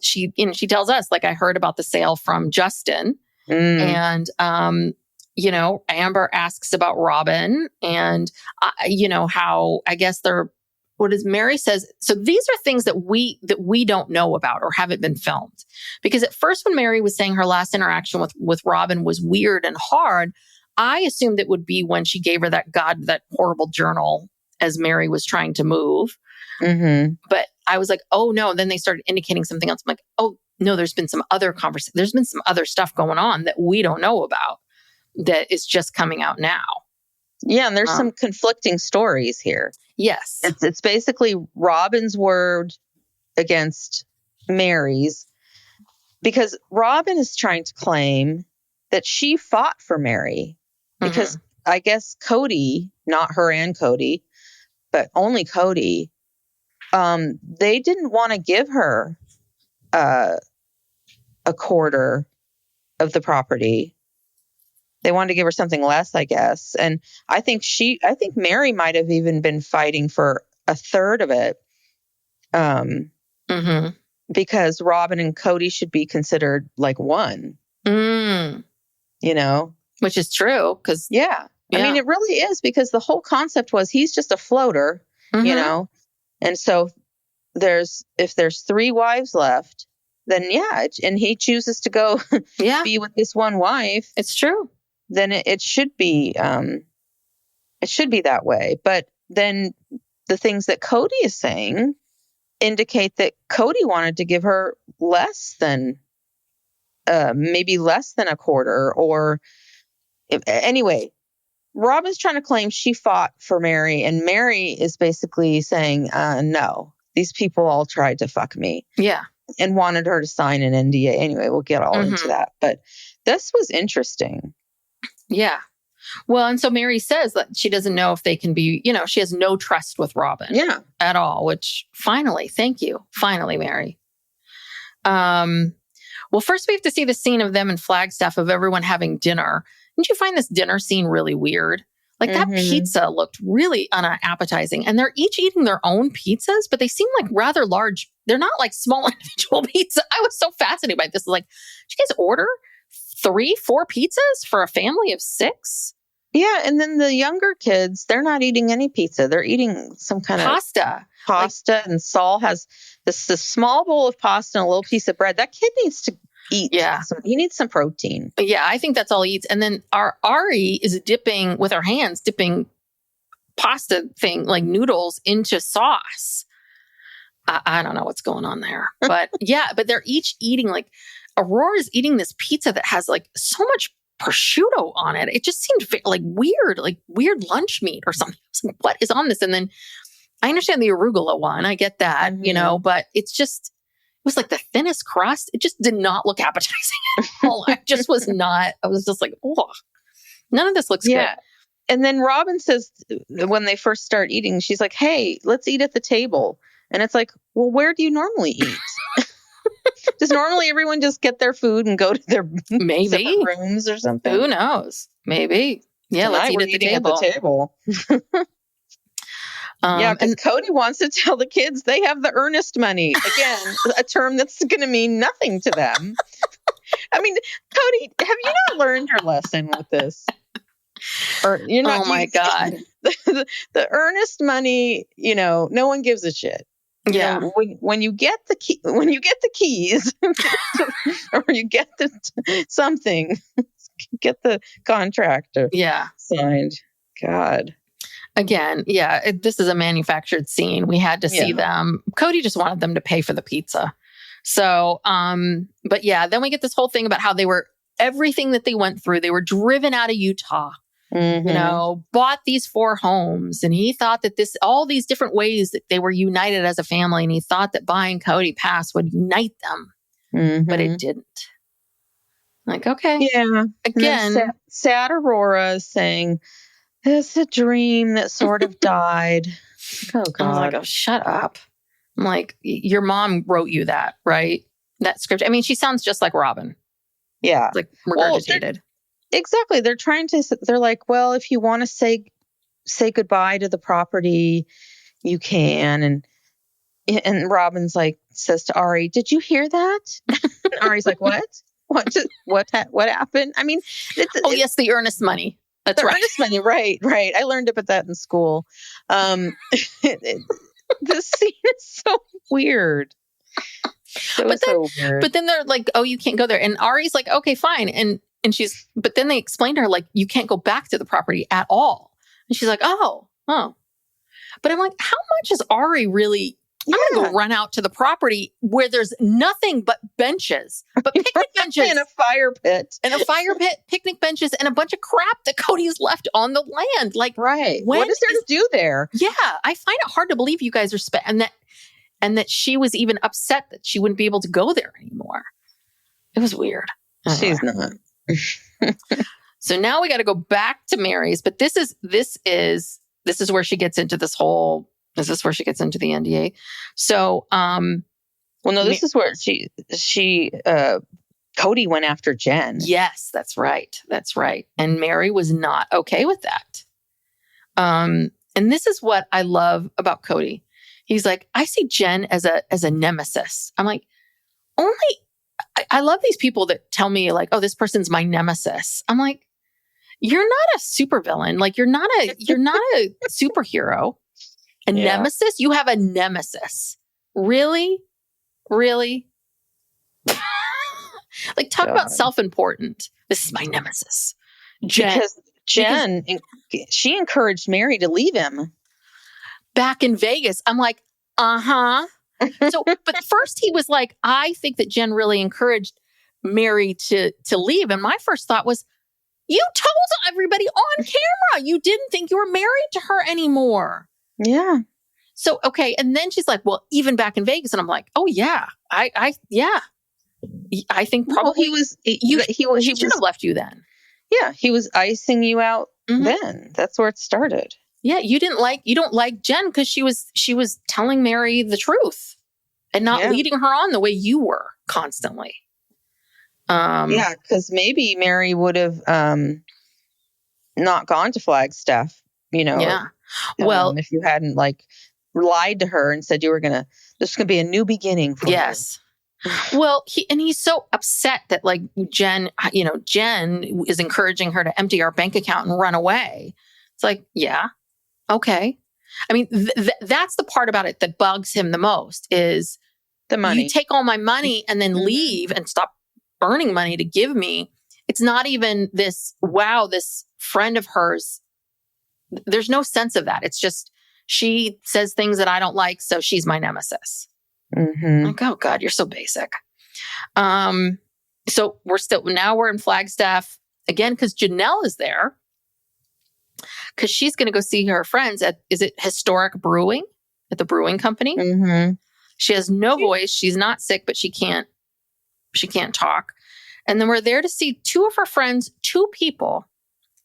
She tells us, like, I heard about the sale from Justin and, Amber asks about Robyn and, how I guess Meri says. So these are things that we don't know about or haven't been filmed, because at first when Meri was saying her last interaction with Robyn was weird and hard, I assumed it would be when she gave her that horrible journal as Meri was trying to move. But I was like, oh no. And then they started indicating something else. I'm like, oh no, there's been some other conversation. There's been some other stuff going on that we don't know about that is just coming out now. Yeah. And there's some conflicting stories here. Yes. It's basically Robyn's word against Meri's, because Robyn is trying to claim that she fought for Meri because I guess Kody, not her and Kody, but only Kody, they didn't want to give her a quarter of the property. They wanted to give her something less, I guess. And I think Meri might have even been fighting for a third of it. Because Robyn and Kody should be considered like one. Which is true. Because I mean, it really is, because the whole concept was he's just a floater, And so if there's 3 wives left, then and he chooses to go be with this one wife. It's true. Then it should be that way. But then the things that Kody is saying indicate that Kody wanted to give her less than maybe less than a quarter, or anyway. Robyn's trying to claim she fought for Meri, and Meri is basically saying, no, these people all tried to fuck me. Yeah. And wanted her to sign an NDA. Anyway, we'll get all into that. But this was interesting. Yeah. Well, and so Meri says that she doesn't know if they can be, she has no trust with Robyn at all, which finally, thank you. Finally, Meri. Well, first we have to see the scene of them in Flagstaff of everyone having dinner. Didn't you find this dinner scene really weird? Like that pizza looked really unappetizing, and they're each eating their own pizzas, but they seem like rather large. They're not like small individual pizza. I was so fascinated by this. Like, did you guys order 3-4 pizzas for a family of 6? Yeah, and then the younger kids, they're not eating any pizza. They're eating some kind of pasta, and Saul has this small bowl of pasta and a little piece of bread. That kid needs to eat. Yeah. He needs some protein. Yeah, I think that's all he eats. And then our Ari is dipping with her hands, dipping pasta thing, like noodles into sauce. I don't know what's going on there. But yeah, but they're each eating, like Aurora's eating this pizza that has like so much prosciutto on it. It just seemed like weird lunch meat or something. Like, what is on this? And then I understand the arugula one. I get that, but it was like the thinnest crust. It just did not look appetizing at all. I was just like, oh, none of this looks good. And then Robyn says when they first start eating, she's like, hey, let's eat at the table. And it's like, well, where do you normally eat? Does normally everyone just get their food and go to their separate rooms or something? Who knows? Maybe. Yeah, tonight let's eat at the table. Because Kody wants to tell the kids they have the earnest money. Again, a term that's going to mean nothing to them. I mean, Kody, have you not learned your lesson with this? Or you're not? Oh my God! The earnest money, no one gives a shit. Yeah. When you get the key, when you get the keys, or you get something, get the contractor. Signed. God. Again, this is a manufactured scene. We had to see them. Kody just wanted them to pay for the pizza. So, but yeah, then we get this whole thing about how everything that they went through, they were driven out of Utah, bought these 4 homes. And he thought that all these different ways that they were united as a family. And he thought that buying Coyote Pass would unite them, but it didn't. Like, okay. Yeah. Again, sad Aurora is saying, it's a dream that sort of died. Oh, God. I was like, oh, shut up. I'm like, your mom wrote you that, right? That script. I mean, she sounds just like Robyn. Yeah. Like regurgitated. Exactly. They're like, well, if you want to say goodbye to the property, you can. And Robyn's like, says to Ari, did you hear that? And Ari's like, what? What happened? I mean, yes, the earnest money. That's right. Earnest money, right. I learned about that in school. The scene is so weird. But then they're like, oh, you can't go there. And Ari's like, okay, fine. And but then they explain to her, like, you can't go back to the property at all. And she's like, oh. But I'm like, how much is Ari really? I'm going to go run out to the property where there's nothing but benches, but picnic benches. And a fire pit. Picnic benches, and a bunch of crap that Cody's left on the land. Like, right. What is there to do there? Yeah. I find it hard to believe you guys are and that she was even upset that she wouldn't be able to go there anymore. It was weird. She's not. So now we got to go back to Meri's, but this is where she gets into this whole. This is where she gets into the NDA. So, this is where Kody went after Jen. Yes, that's right. And Meri was not okay with that. And this is what I love about Kody. He's like, I see Jen as a nemesis. I'm like, I love these people that tell me like, oh, this person's my nemesis. I'm like, you're not a supervillain. Like, you're not a superhero. Nemesis? You have a nemesis. Really? Like, talk about self-important. This is my nemesis. Because Jen, she encouraged Meri to leave him. Back in Vegas. I'm like, uh-huh. So, but first he was like, I think that Jen really encouraged Meri to leave. And my first thought was, you told everybody on camera you didn't think you were married to her anymore. Yeah. So, okay. And then she's like, well, even back in Vegas. And I'm like, oh yeah, I think probably he should have left you then. Yeah. He was icing you out then. That's where it started. Yeah, you don't like Jen because she was telling Meri the truth and not leading her on the way you were constantly. Because maybe Meri would have not gone to Flagstaff, Yeah. Well, if you hadn't lied to her and said this is gonna be a new beginning for you. Yes. Well, he's so upset that Jen is encouraging her to empty our bank account and run away. It's like, yeah, okay. I mean, that's the part about it that bugs him the most is the money. You take all my money and then leave and stop earning money to give me. It's not even this, wow, this friend of hers. There's no sense of that. It's just, she says things that I don't like, so she's my nemesis. Like, oh God, you're so basic. So we're in Flagstaff again because Janelle is there because she's going to go see her friends is it Historic Brewing at the brewing company? She has no voice. She's not sick, but she can't talk. And then we're there to see two of her friends, two people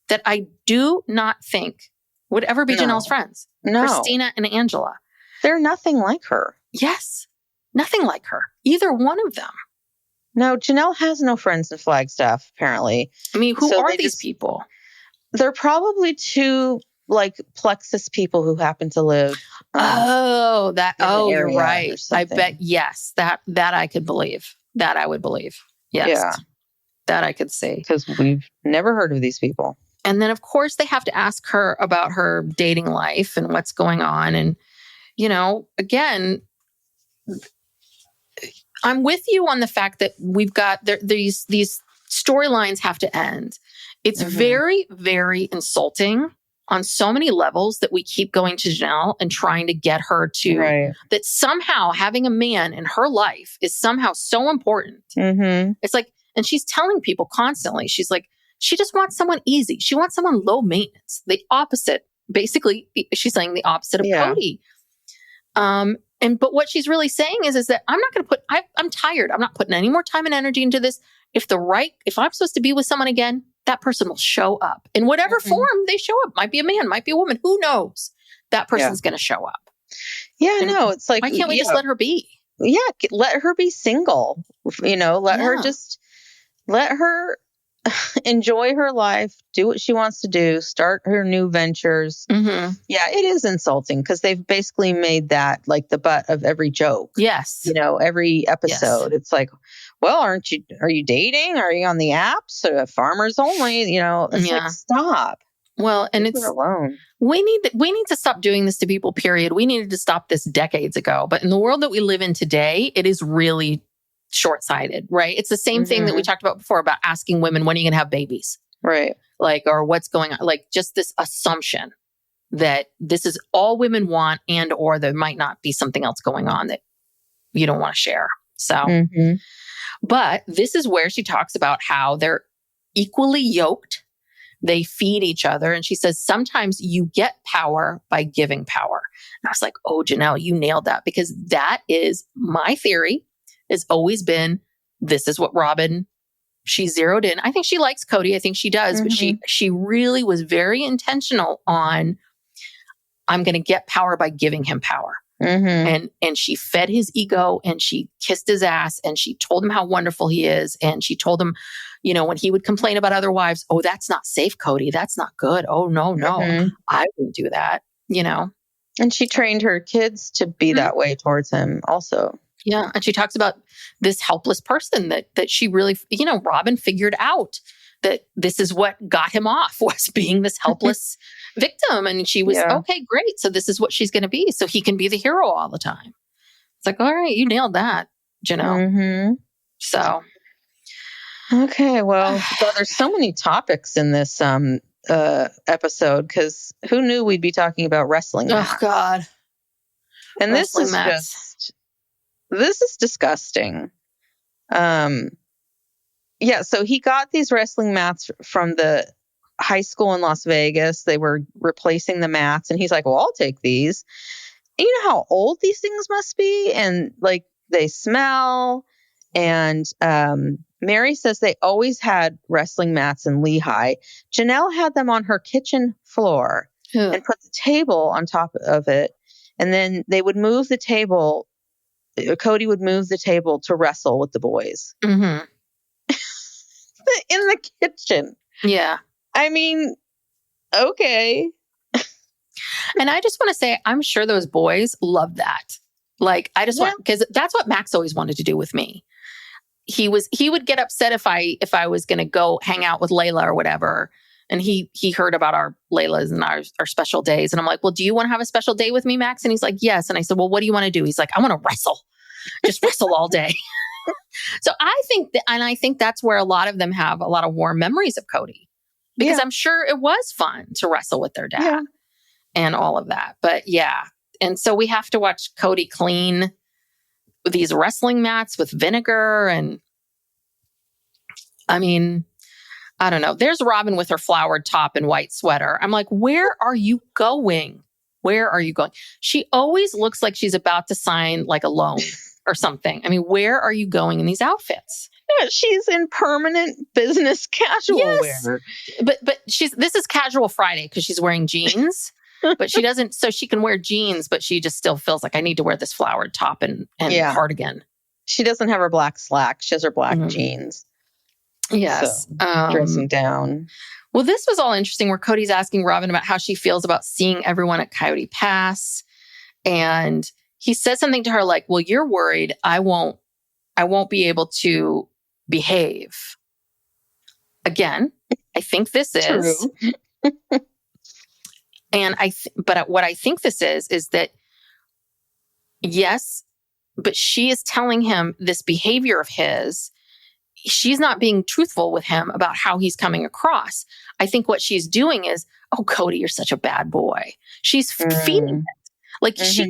that I do not think would ever be Janelle's friends. No. Christina and Angela. They're nothing like her. Yes. Nothing like her. Either one of them. No, Janelle has no friends in Flagstaff, apparently. I mean, who are these people? They're probably two Plexus people who happen to live. You're right. I bet, yes. That I could believe. That I would believe. Yes. Yeah. That I could see. Because we've never heard of these people. And then, of course, they have to ask her about her dating life and what's going on. And, again, I'm with you on the fact that we've got these storylines have to end. It's very, very insulting on so many levels that we keep going to Janelle and trying to get her to that somehow having a man in her life is somehow so important. It's like, and she's telling people constantly, she's like, she just wants someone easy. She wants someone low maintenance. The opposite, basically, she's saying the opposite of Kody. But what she's really saying is that I'm not going to I'm tired. I'm not putting any more time and energy into this. If I'm supposed to be with someone again, that person will show up in whatever form they show up. Might be a man, might be a woman. Who knows? That person's going to show up. Yeah, no, it's like, why can't we just let her be? Yeah, let her be single. Let her enjoy her life, do what she wants to do, start her new ventures. Yeah, it is insulting because they've basically made that the butt of every joke. Yes. Every episode. It's like, well, are you dating? Are you on the apps? Farmers only, it's like, stop. Well, and leave her alone. We need to stop doing this to people, period. We needed to stop this decades ago. But in the world that we live in today, it is really short-sighted, right? It's the same thing that we talked about before about asking women, when are you going to have babies? Right. Or what's going on? Just this assumption that this is all women want or there might not be something else going on that you don't want to share. So, but this is where she talks about how they're equally yoked. They feed each other. And she says, sometimes you get power by giving power. And I was like, oh, Janelle, you nailed that, because that is my theory. Has always been, this is what Robyn, she zeroed in. I think she likes Kody. I think she does, but she really was very intentional on, I'm going to get power by giving him power. And she fed his ego and she kissed his ass and she told him how wonderful he is. And she told him, when he would complain about other wives, oh, that's not safe, Kody. That's not good. Oh, no, I wouldn't do that, And she trained her kids to be that way towards him also. Yeah. And she talks about this helpless person that she really, Robyn figured out that this is what got him off, was being this helpless victim. And she was, okay, great. So this is what she's going to be. So he can be the hero all the time. It's like, all right, you nailed that, Janelle. So. Okay. Well, there's so many topics in this episode, because who knew we'd be talking about wrestling mats? Oh, God. And wrestling this is disgusting. So he got these wrestling mats from the high school in Las Vegas. They were replacing the mats, and he's like, well, I'll take these. And you know how old these things must be? And they smell, And Meri says they always had wrestling mats in Lehigh. Janelle had them on her kitchen floor and put the table on top of it. And then they would move the table. Kody would move the table to wrestle with the boys. Mm-hmm. In the kitchen. Yeah. I mean, okay. And I just want to say, I'm sure those boys love that. Like, I just want, because that's what Max always wanted to do with me. He would get upset if I was going to go hang out with Layla or whatever. And he heard about our Laylas and our special days. And I'm like, well, do you want to have a special day with me, Max? And he's like, yes. And I said, well, what do you want to do? He's like, I want to wrestle. Just wrestle all day. So I think that's where a lot of them have a lot of warm memories of Kody. Because I'm sure it was fun to wrestle with their dad and all of that. But yeah. And so we have to watch Kody clean these wrestling mats with vinegar. And I mean, I don't know. There's Robyn with her flowered top and white sweater. I'm like, where are you going? Where are you going? She always looks like she's about to sign like a loan or something. I mean, where are you going in these outfits? Yeah, she's in permanent business casual wear. But this is casual Friday because she's wearing jeans. But she doesn't, so she can wear jeans, but she just still feels like I need to wear this flowered top and cardigan. She doesn't have her black slacks. She has her black jeans. Yes. So, dressing down. Well, this was all interesting where Kody's asking Robyn about how she feels about seeing everyone at Coyote Pass. And he says something to her like, well, you're worried I won't be able to behave. Again, I think this is true. And but what I think this is that, yes, but she is telling him this behavior of his, she's not being truthful with him about how he's coming across. I think what she's doing is, oh, Kody, you're such a bad boy. She's feeding it. Like she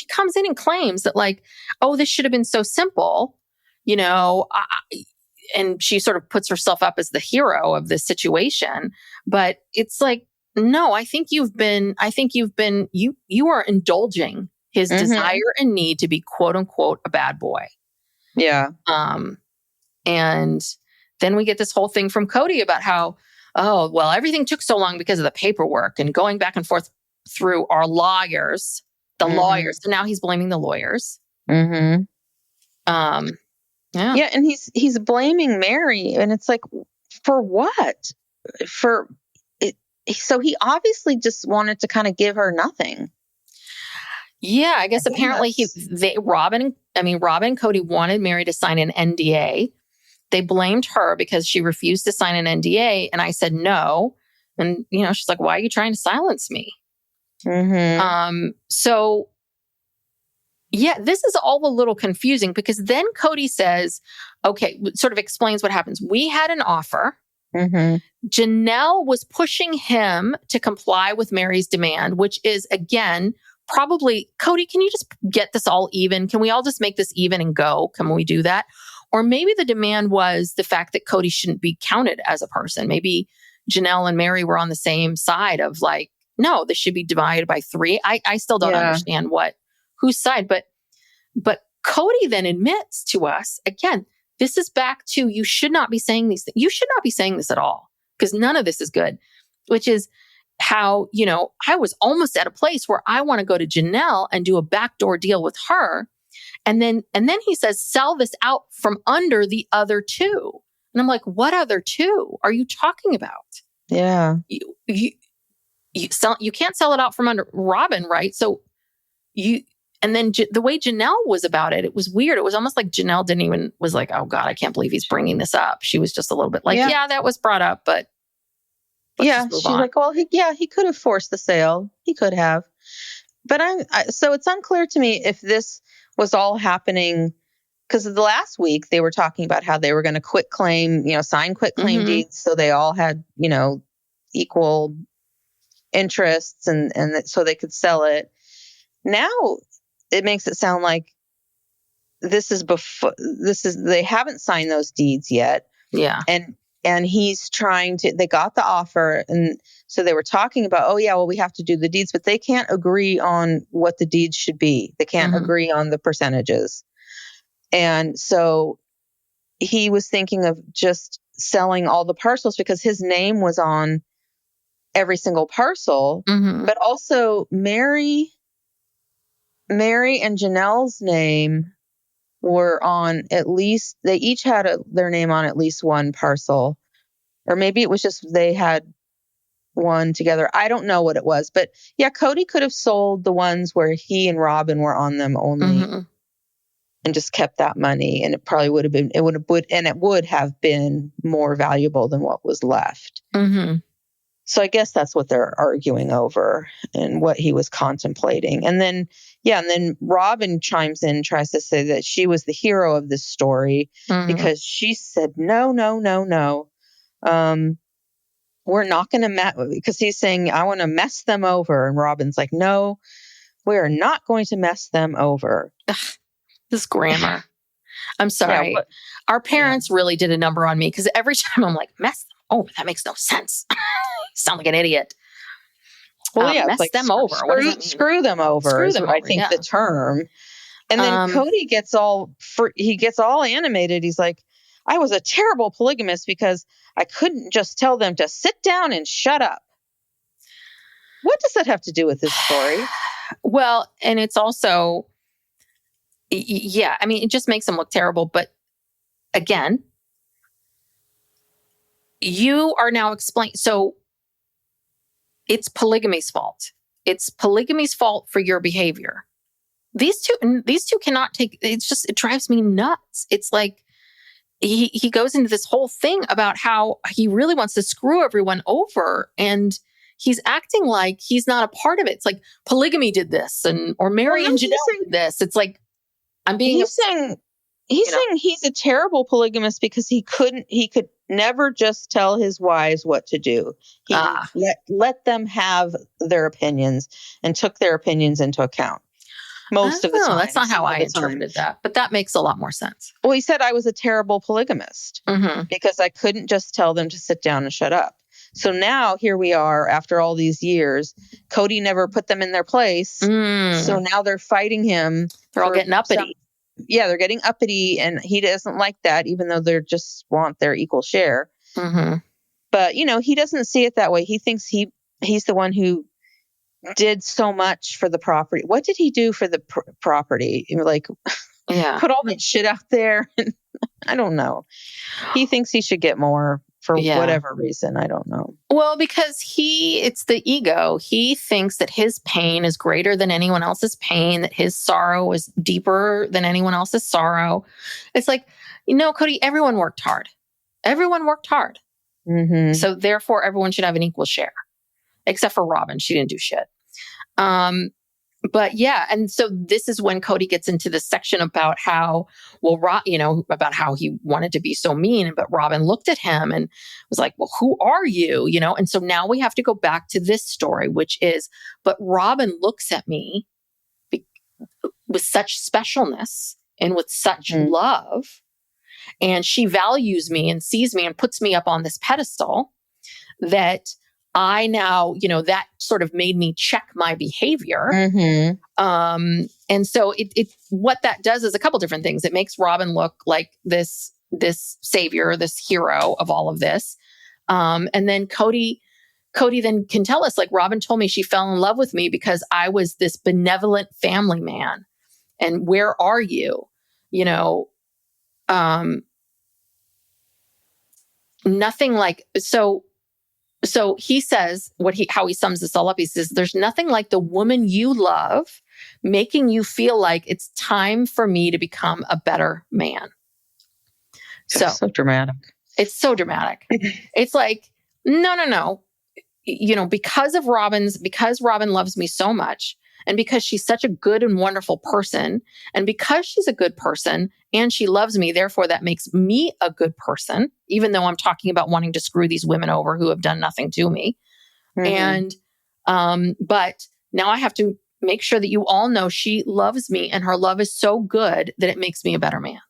comes in and claims that like, oh, this should have been so simple, you know, and she sort of puts herself up as the hero of this situation. But it's like, no, I think you are indulging his desire and need to be quote unquote a bad boy. Yeah. And then we get this whole thing from Kody about how, oh, well, everything took so long because of the paperwork and going back and forth through our lawyers, lawyers. So now he's blaming the lawyers. Mm-hmm. Yeah. And he's blaming Meri, and it's like, for what? So he obviously just wanted to kind of give her nothing. Yeah, I guess apparently Robyn and Kody wanted Meri to sign an NDA. They blamed her because she refused to sign an NDA, and I said no. And you know, she's like, "Why are you trying to silence me?" Mm-hmm. So yeah, this is all a little confusing because then Kody says, "Okay," sort of explains what happens. We had an offer. Mm-hmm. Janelle was pushing him to comply with Meri's demand, which is, again, probably, Kody, can you just get this all even? Can we all just make this even and go? Can we do that? Or maybe the demand was the fact that Kody shouldn't be counted as a person. Maybe Janelle and Meri were on the same side of like, no, this should be divided by 3. I still don't understand whose side. But Kody then admits to us, again, this is back to, you should not be saying these things. You should not be saying this at all because none of this is good, which is how, you know, I was almost at a place where I want to go to Janelle and do a backdoor deal with her. And then he says, sell this out from under the other 2. And I'm like, what other 2 are you talking about? Yeah. You can't sell it out from under Robyn, right? So and then the way Janelle was about it, it was weird. It was almost like Janelle was like, oh God, I can't believe he's bringing this up. She was just a little bit like, yeah that was brought up, but she's like, well, he could have forced the sale. He could have. But so it's unclear to me if this was all happening because the last week they were talking about how they were going to sign quit claim deeds. So they all had, equal interests and so they could sell it. Now it makes it sound like they haven't signed those deeds yet. Yeah. And he's they got the offer. And so they were talking about, oh yeah, well, we have to do the deeds, but they can't agree on what the deeds should be. They can't agree on the percentages. And so he was thinking of just selling all the parcels because his name was on every single parcel, but also Meri and Janelle's name were on at least, they each had their name on at least one parcel, or maybe it was just they had one together. I don't know what it was, but yeah, Kody could have sold the ones where he and Robyn were on them only and just kept that money, and it probably would have been, it would have been more valuable than what was left. So I guess that's what they're arguing over and what he was contemplating. And then Robyn chimes in, tries to say that she was the hero of this story because she said, no. We're not going to because he's saying, I want to mess them over. And Robyn's like, no, we're not going to mess them over. Ugh, this grammar. I'm sorry. Yeah, our parents really did a number on me because every time I'm like, mess them over. That makes no sense. Sound like an idiot. Well, yeah, mess like them over. Screw them over. Screw them over, I think the term. And then Kody gets all animated. He's like, I was a terrible polygamist because I couldn't just tell them to sit down and shut up. What does that have to do with this story? Well, and it's also, yeah, I mean, it just makes them look terrible. But again, you are now explaining. So it's polygamy's fault. It's polygamy's fault for your behavior. These two cannot take, it drives me nuts. It's like, he goes into this whole thing about how he really wants to screw everyone over, and he's acting like he's not a part of it. It's like polygamy did this, or Meri and Janelle did this. It's like he's saying he's a terrible polygamist because he could never just tell his wives what to do. He let them have their opinions and took their opinions into account. Most of the time. That's not how I interpreted that, but that makes a lot more sense. Well, he said I was a terrible polygamist because I couldn't just tell them to sit down and shut up. So now here we are after all these years. Kody never put them in their place. So now they're fighting him. They're all getting uppity. They're getting uppity, and he doesn't like that, even though they just want their equal share. But, he doesn't see it that way. He thinks he's the one who did so much for the property. What did he do for the property? Like, put all that shit out there. I don't know. He thinks he should get more for whatever reason. I don't know. Well, because it's the ego. He thinks that his pain is greater than anyone else's pain, that his sorrow is deeper than anyone else's sorrow. It's like, Kody, everyone worked hard. Everyone worked hard. So therefore, everyone should have an equal share. Except for Robyn. She didn't do shit. But yeah, and so this is when Kody gets into this section about how, about how he wanted to be so mean, but Robyn looked at him and was like, well, who are you? And so now we have to go back to this story, which is, but Robyn looks at me with such specialness and with such love, and she values me and sees me and puts me up on this pedestal that I now, that sort of made me check my behavior. And so it what that does is a couple different things. It makes Robyn look like this savior, this hero of all of this. And then Kody then can tell us, like, Robyn told me she fell in love with me because I was this benevolent family man. And where are you? Nothing like, so he says how he sums this all up. He says, there's nothing like the woman you love making you feel like it's time for me to become a better man. That's so dramatic. It's so dramatic. It's like, no. Because Robyn loves me so much, and because she's such a good and wonderful person, and because she's a good person and she loves me, therefore that makes me a good person, even though I'm talking about wanting to screw these women over who have done nothing to me. And, but now I have to make sure that you all know she loves me, and her love is so good that it makes me a better man.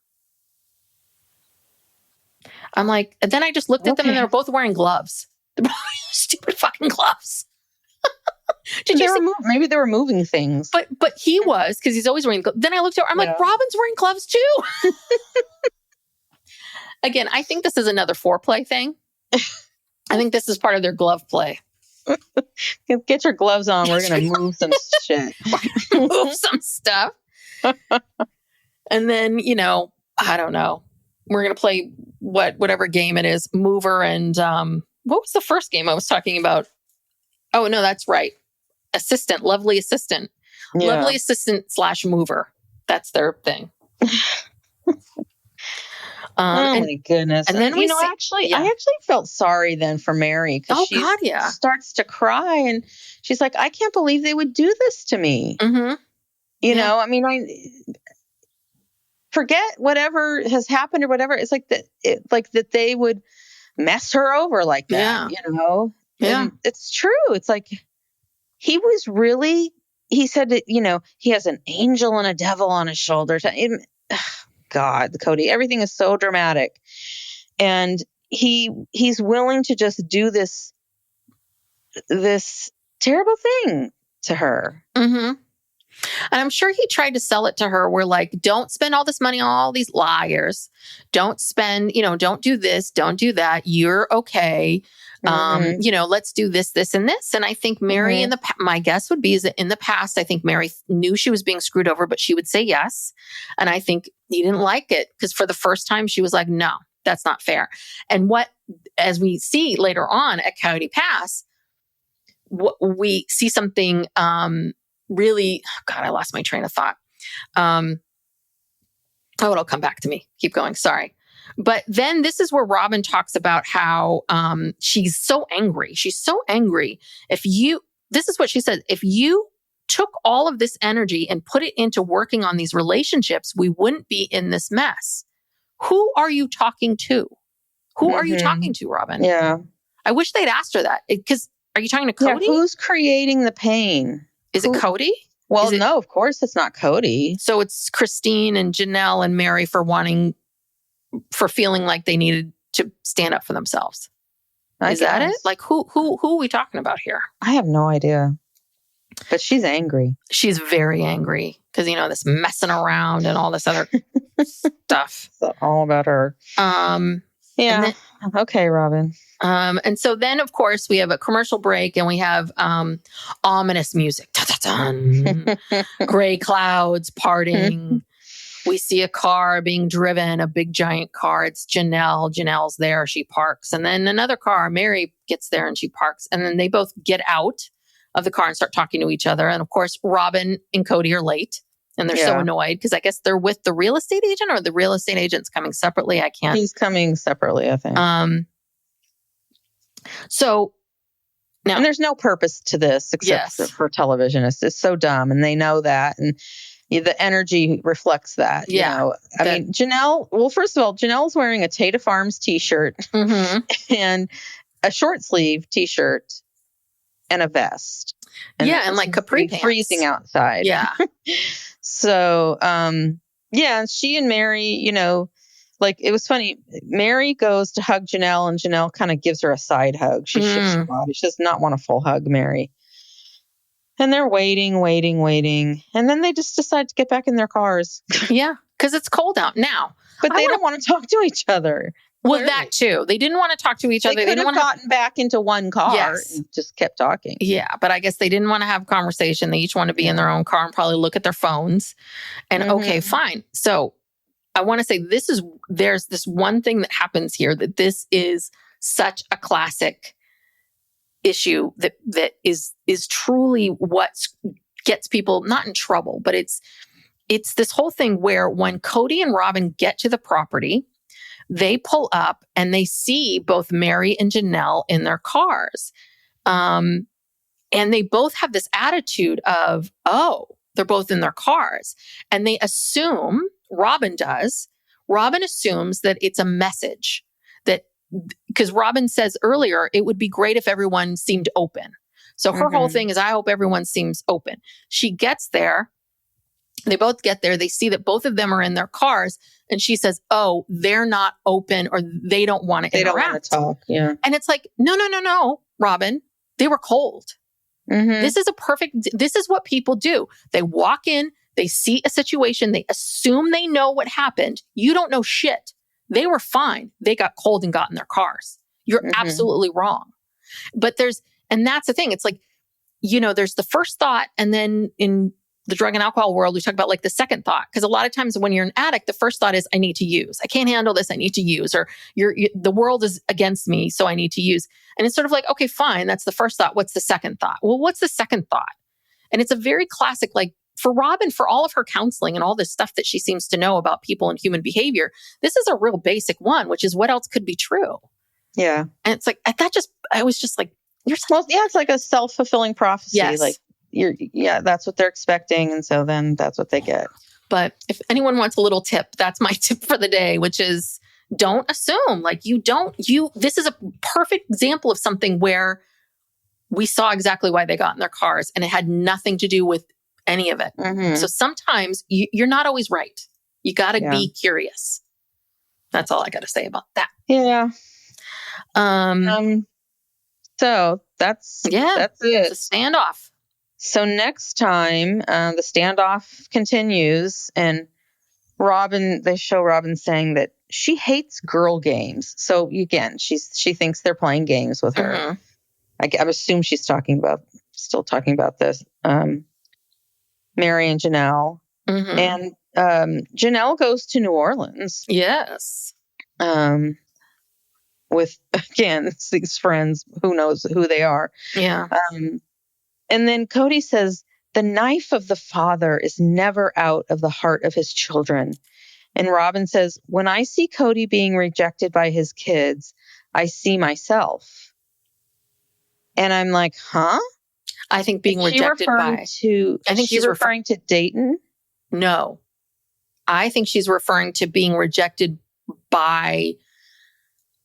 I'm like, and then I just looked at them and they were both wearing gloves. Stupid fucking gloves. Maybe they were moving things. But he was, because he's always wearing gloves. Then I looked over, I'm like, Robyn's wearing gloves too. Again, I think this is another foreplay thing. I think this is part of their glove play. Get your gloves on. We're going to move some shit. Move some stuff. And then, I don't know. We're going to play whatever game it is, mover. And what was the first game I was talking about? Oh, no, that's right. Assistant, lovely assistant. Yeah. Lovely assistant / mover. That's their thing. Oh my goodness. And then I actually felt sorry then for Meri because she starts to cry and she's like, I can't believe they would do this to me. Mm-hmm. I forget whatever has happened or whatever. It's like that they would mess her over like that, Yeah. And it's true. It's like he said that, he has an angel and a devil on his shoulders. God, Kody, everything is so dramatic. And he's willing to just do this terrible thing to her. Mm-hmm. And I'm sure he tried to sell it to her. We're like, don't spend all this money on all these liars. Don't spend, don't do this. Don't do that. You're okay. Let's do this, this, and this. And I think Meri my guess would be is that in the past, I think Meri knew she was being screwed over, but she would say yes. And I think he didn't like it because for the first time she was like, no, that's not fair. And as we see later on at Coyote Pass, we see something, really, God, I lost my train of thought. It'll come back to me. Keep going. Sorry. But then this is where Robyn talks about how she's so angry. She's so angry. This is what she said, if you took all of this energy and put it into working on these relationships, we wouldn't be in this mess. Who are you talking to? Who are you talking to, Robyn? Yeah. I wish they'd asked her that. Because are you talking to Kody? Yeah, who's creating the pain? Is it Kody? Well, no, of course it's not Kody. So it's Christine and Janelle and Meri for feeling like they needed to stand up for themselves. Is that it? Like who are we talking about here? I have no idea. But she's angry. She's very angry because, this messing around and all this other stuff. It's all about her. Yeah. Okay, Robyn. And so then, of course, we have a commercial break and we have ominous music. Gray clouds parting. We see a car being driven, a big giant car. It's Janelle. Janelle's there. She parks. And then another car, Meri gets there and she parks. And then they both get out of the car and start talking to each other. And of course, Robyn and Kody are late. And they're so annoyed because I guess they're with the real estate agent or the real estate agent's coming separately. I can't. He's coming separately, I think. So now. And there's no purpose to this except for television. It's so dumb. And they know that. And the energy reflects that. Yeah. I mean, Janelle, well, first of all, Janelle's wearing a Tata Farms t-shirt and a short sleeve t-shirt and a vest. And like capri pants. Freezing outside. Yeah. So, she and Meri, like it was funny. Meri goes to hug Janelle and Janelle kind of gives her a side hug. She shifts her body. She does not want a full hug, Meri. And they're waiting. And then they just decide to get back in their cars. Yeah. Because it's cold out now. But they don't want to talk to each other. Well, that too. They didn't want to talk to each other. They could have gotten back into one car and just kept talking. Yeah, but I guess they didn't want to have a conversation. They each want to be in their own car and probably look at their phones. And okay, fine. So I want to say there's this one thing that happens here that this is such a classic issue that is truly what gets people not in trouble, but it's this whole thing where when Kody and Robyn get to the property, they pull up and they see both Meri and Janelle in their cars. And they both have this attitude of, they're both in their cars. And they assume, Robyn assumes that it's a message because Robyn says earlier, it would be great if everyone seemed open. So her whole thing is, I hope everyone seems open. She gets there. They both get there. They see that both of them are in their cars. And she says, they're not open or they don't want to interact. They don't want to talk. Yeah. And it's like, no, Robyn, they were cold. This is what people do. They walk in, they see a situation, they assume they know what happened. You don't know shit. They were fine. They got cold and got in their cars. You're absolutely wrong. But and that's the thing. It's like, there's the first thought. And then in the drug and alcohol world, we talk about like the second thought. Because a lot of times when you're an addict, the first thought is, I need to use. I can't handle this. I need to use. Or the world is against me, so I need to use. And it's sort of like, okay, fine. That's the first thought. What's the second thought? Well, what's the second thought? And it's a very classic, like for Robyn, for all of her counseling and all this stuff that she seems to know about people and human behavior, this is a real basic one, which is what else could be true? Yeah. And it's like, I was just like, it's like a self-fulfilling prophecy. Yes. Like that's what they're expecting. And so then that's what they get. But if anyone wants a little tip, that's my tip for the day, which is don't assume. Like this is a perfect example of something where we saw exactly why they got in their cars and it had nothing to do with any of it. So sometimes you're not always right. You got to be curious. That's all I got to say about that. Yeah. So that's it. It's a standoff. So next time, the standoff continues, and they show Robyn saying that she hates girl games. So again, she thinks they're playing games with her. I assume she's still talking about this. Meri and Janelle, and Janelle goes to New Orleans. Yes. With again these friends, who knows who they are. Yeah. And then Kody says, the knife of the father is never out of the heart of his children. And Robyn says, when I see Kody being rejected by his kids, I see myself. And I'm like, huh? I think being rejected by... I think she's referring to Dayton? No. I think she's referring to being rejected by...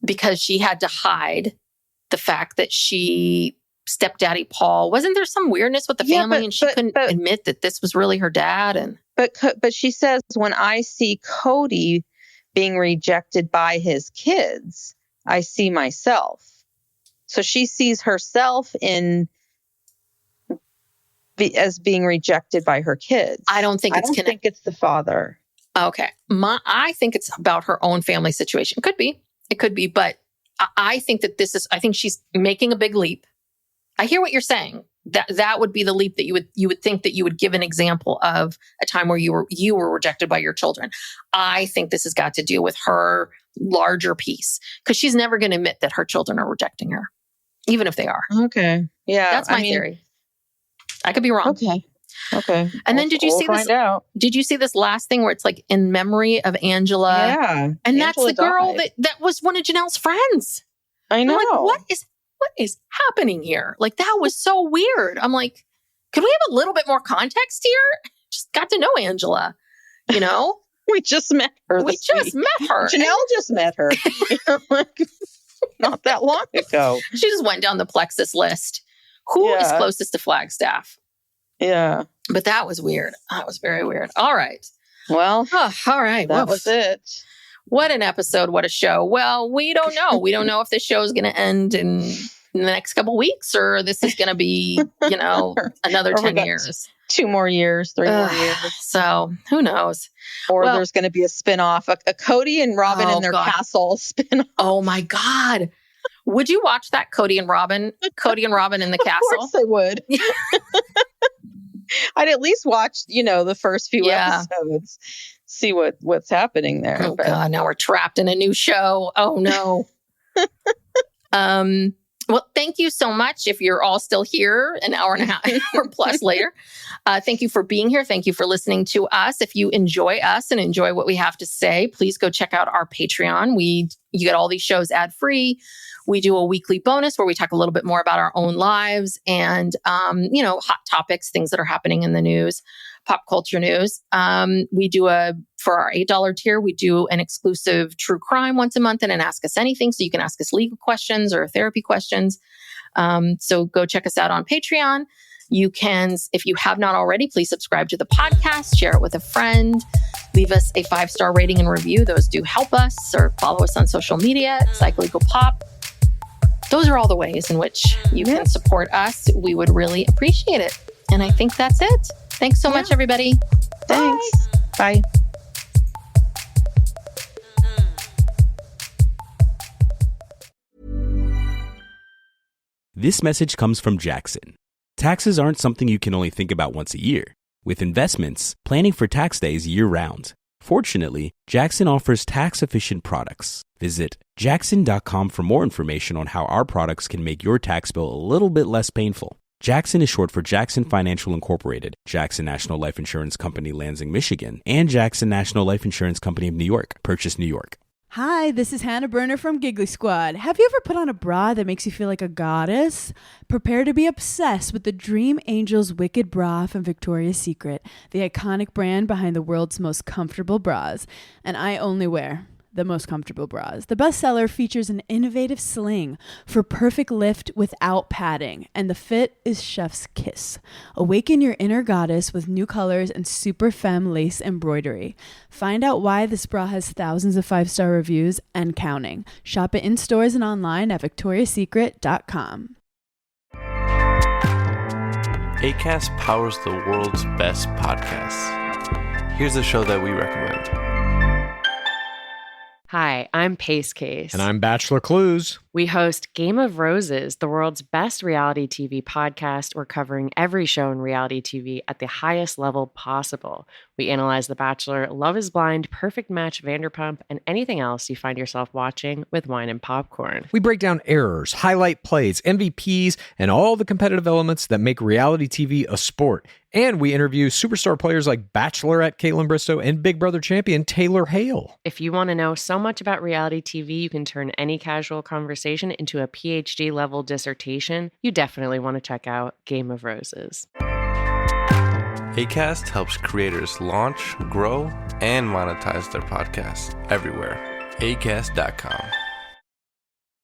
because she had to hide the fact that stepdaddy Paul, wasn't there some weirdness with the family and she couldn't admit that this was really her dad? But she says, when I see Kody being rejected by his kids, I see myself. So she sees herself as being rejected by her kids. I don't think it's think it's the father. Okay. I think it's about her own family situation. It could be, but I think that I think she's making a big leap. I hear what you're saying. That would be the leap that you would think that you would give an example of a time where you were rejected by your children. I think this has got to do with her larger piece, because she's never going to admit that her children are rejecting her, even if they are. Okay. Yeah. That's my theory. I could be wrong. Okay. And then did you see this? Did you see this last thing where it's like in memory of Angela? Yeah. And that's the girl that was one of Janelle's friends. I know. I'm like, what is happening here? Like, that was so weird. I'm like, could we have a little bit more context here? Just got to know Angela, We just met her. Met her. Janelle just met her. Not that long ago. She just went down the Plexus list. Who is closest to Flagstaff? Yeah. But that was weird. That was very weird. All right. Well, all right. That was it. What an episode. What a show. Well, we don't know. We don't know if this show is going to end in the next couple of weeks, or this is going to be, another 10 years. 2 more years, 3 more years. So who knows? Or there's going to be a spinoff, a Kody and Robyn in their castle spinoff. Oh my God. Would you watch that, Kody and Robyn in the castle? Of course I would. I'd at least watch, the first few episodes, see what's happening there. Oh God, now we're trapped in a new show. Oh no. Well, thank you so much. If you're all still here an hour and a half or plus later, thank you for being here. Thank you for listening to us. If you enjoy us and enjoy what we have to say, please go check out our Patreon. You get all these shows ad-free. We do a weekly bonus where we talk a little bit more about our own lives and, hot topics, things that are happening in the news, pop culture news. We do for our $8 tier, we do an exclusive true crime once a month and an Ask Us Anything. So you can ask us legal questions or therapy questions. So go check us out on Patreon. You can, if you have not already, please subscribe to the podcast, share it with a friend, leave us a 5-star rating and review. Those do help us, or follow us on social media at PsychoLegalPop. Those are all the ways in which you can support us. We would really appreciate it. And I think that's it. Thanks so much, everybody. Thanks. Bye. This message comes from Jackson. Taxes aren't something you can only think about once a year. With investments, planning for tax day is year-round. Fortunately, Jackson offers tax-efficient products. Visit jackson.com for more information on how our products can make your tax bill a little bit less painful. Jackson is short for Jackson Financial Incorporated, Jackson National Life Insurance Company, Lansing, Michigan, and Jackson National Life Insurance Company of New York, Purchase, New York. Hi, this is Hannah Berner from Giggly Squad. Have you ever put on a bra that makes you feel like a goddess? Prepare to be obsessed with the Dream Angels Wicked Bra from Victoria's Secret, the iconic brand behind the world's most comfortable bras. And I only wear the most comfortable bras. The bestseller features an innovative sling for perfect lift without padding, and the fit is chef's kiss. Awaken your inner goddess with new colors and super femme lace embroidery. Find out why this bra has thousands of 5-star reviews and counting. Shop it in stores and online at victoriasecret.com. Acast powers the world's best podcasts. Here's a show that we recommend. Hi, I'm Pace Case. And I'm Bachelor Clues. We host Game of Roses, the world's best reality TV podcast. We're covering every show in reality TV at the highest level possible. We analyze The Bachelor, Love is Blind, Perfect Match, Vanderpump, and anything else you find yourself watching with wine and popcorn. We break down errors, highlight plays, MVPs, and all the competitive elements that make reality TV a sport. And we interview superstar players like Bachelorette Caitlin Bristow and Big Brother champion Taylor Hale. If you want to know so much about reality TV, you can turn any casual conversation into a PhD-level dissertation. You definitely want to check out Game of Roses. Acast helps creators launch, grow, and monetize their podcasts everywhere. Acast.com.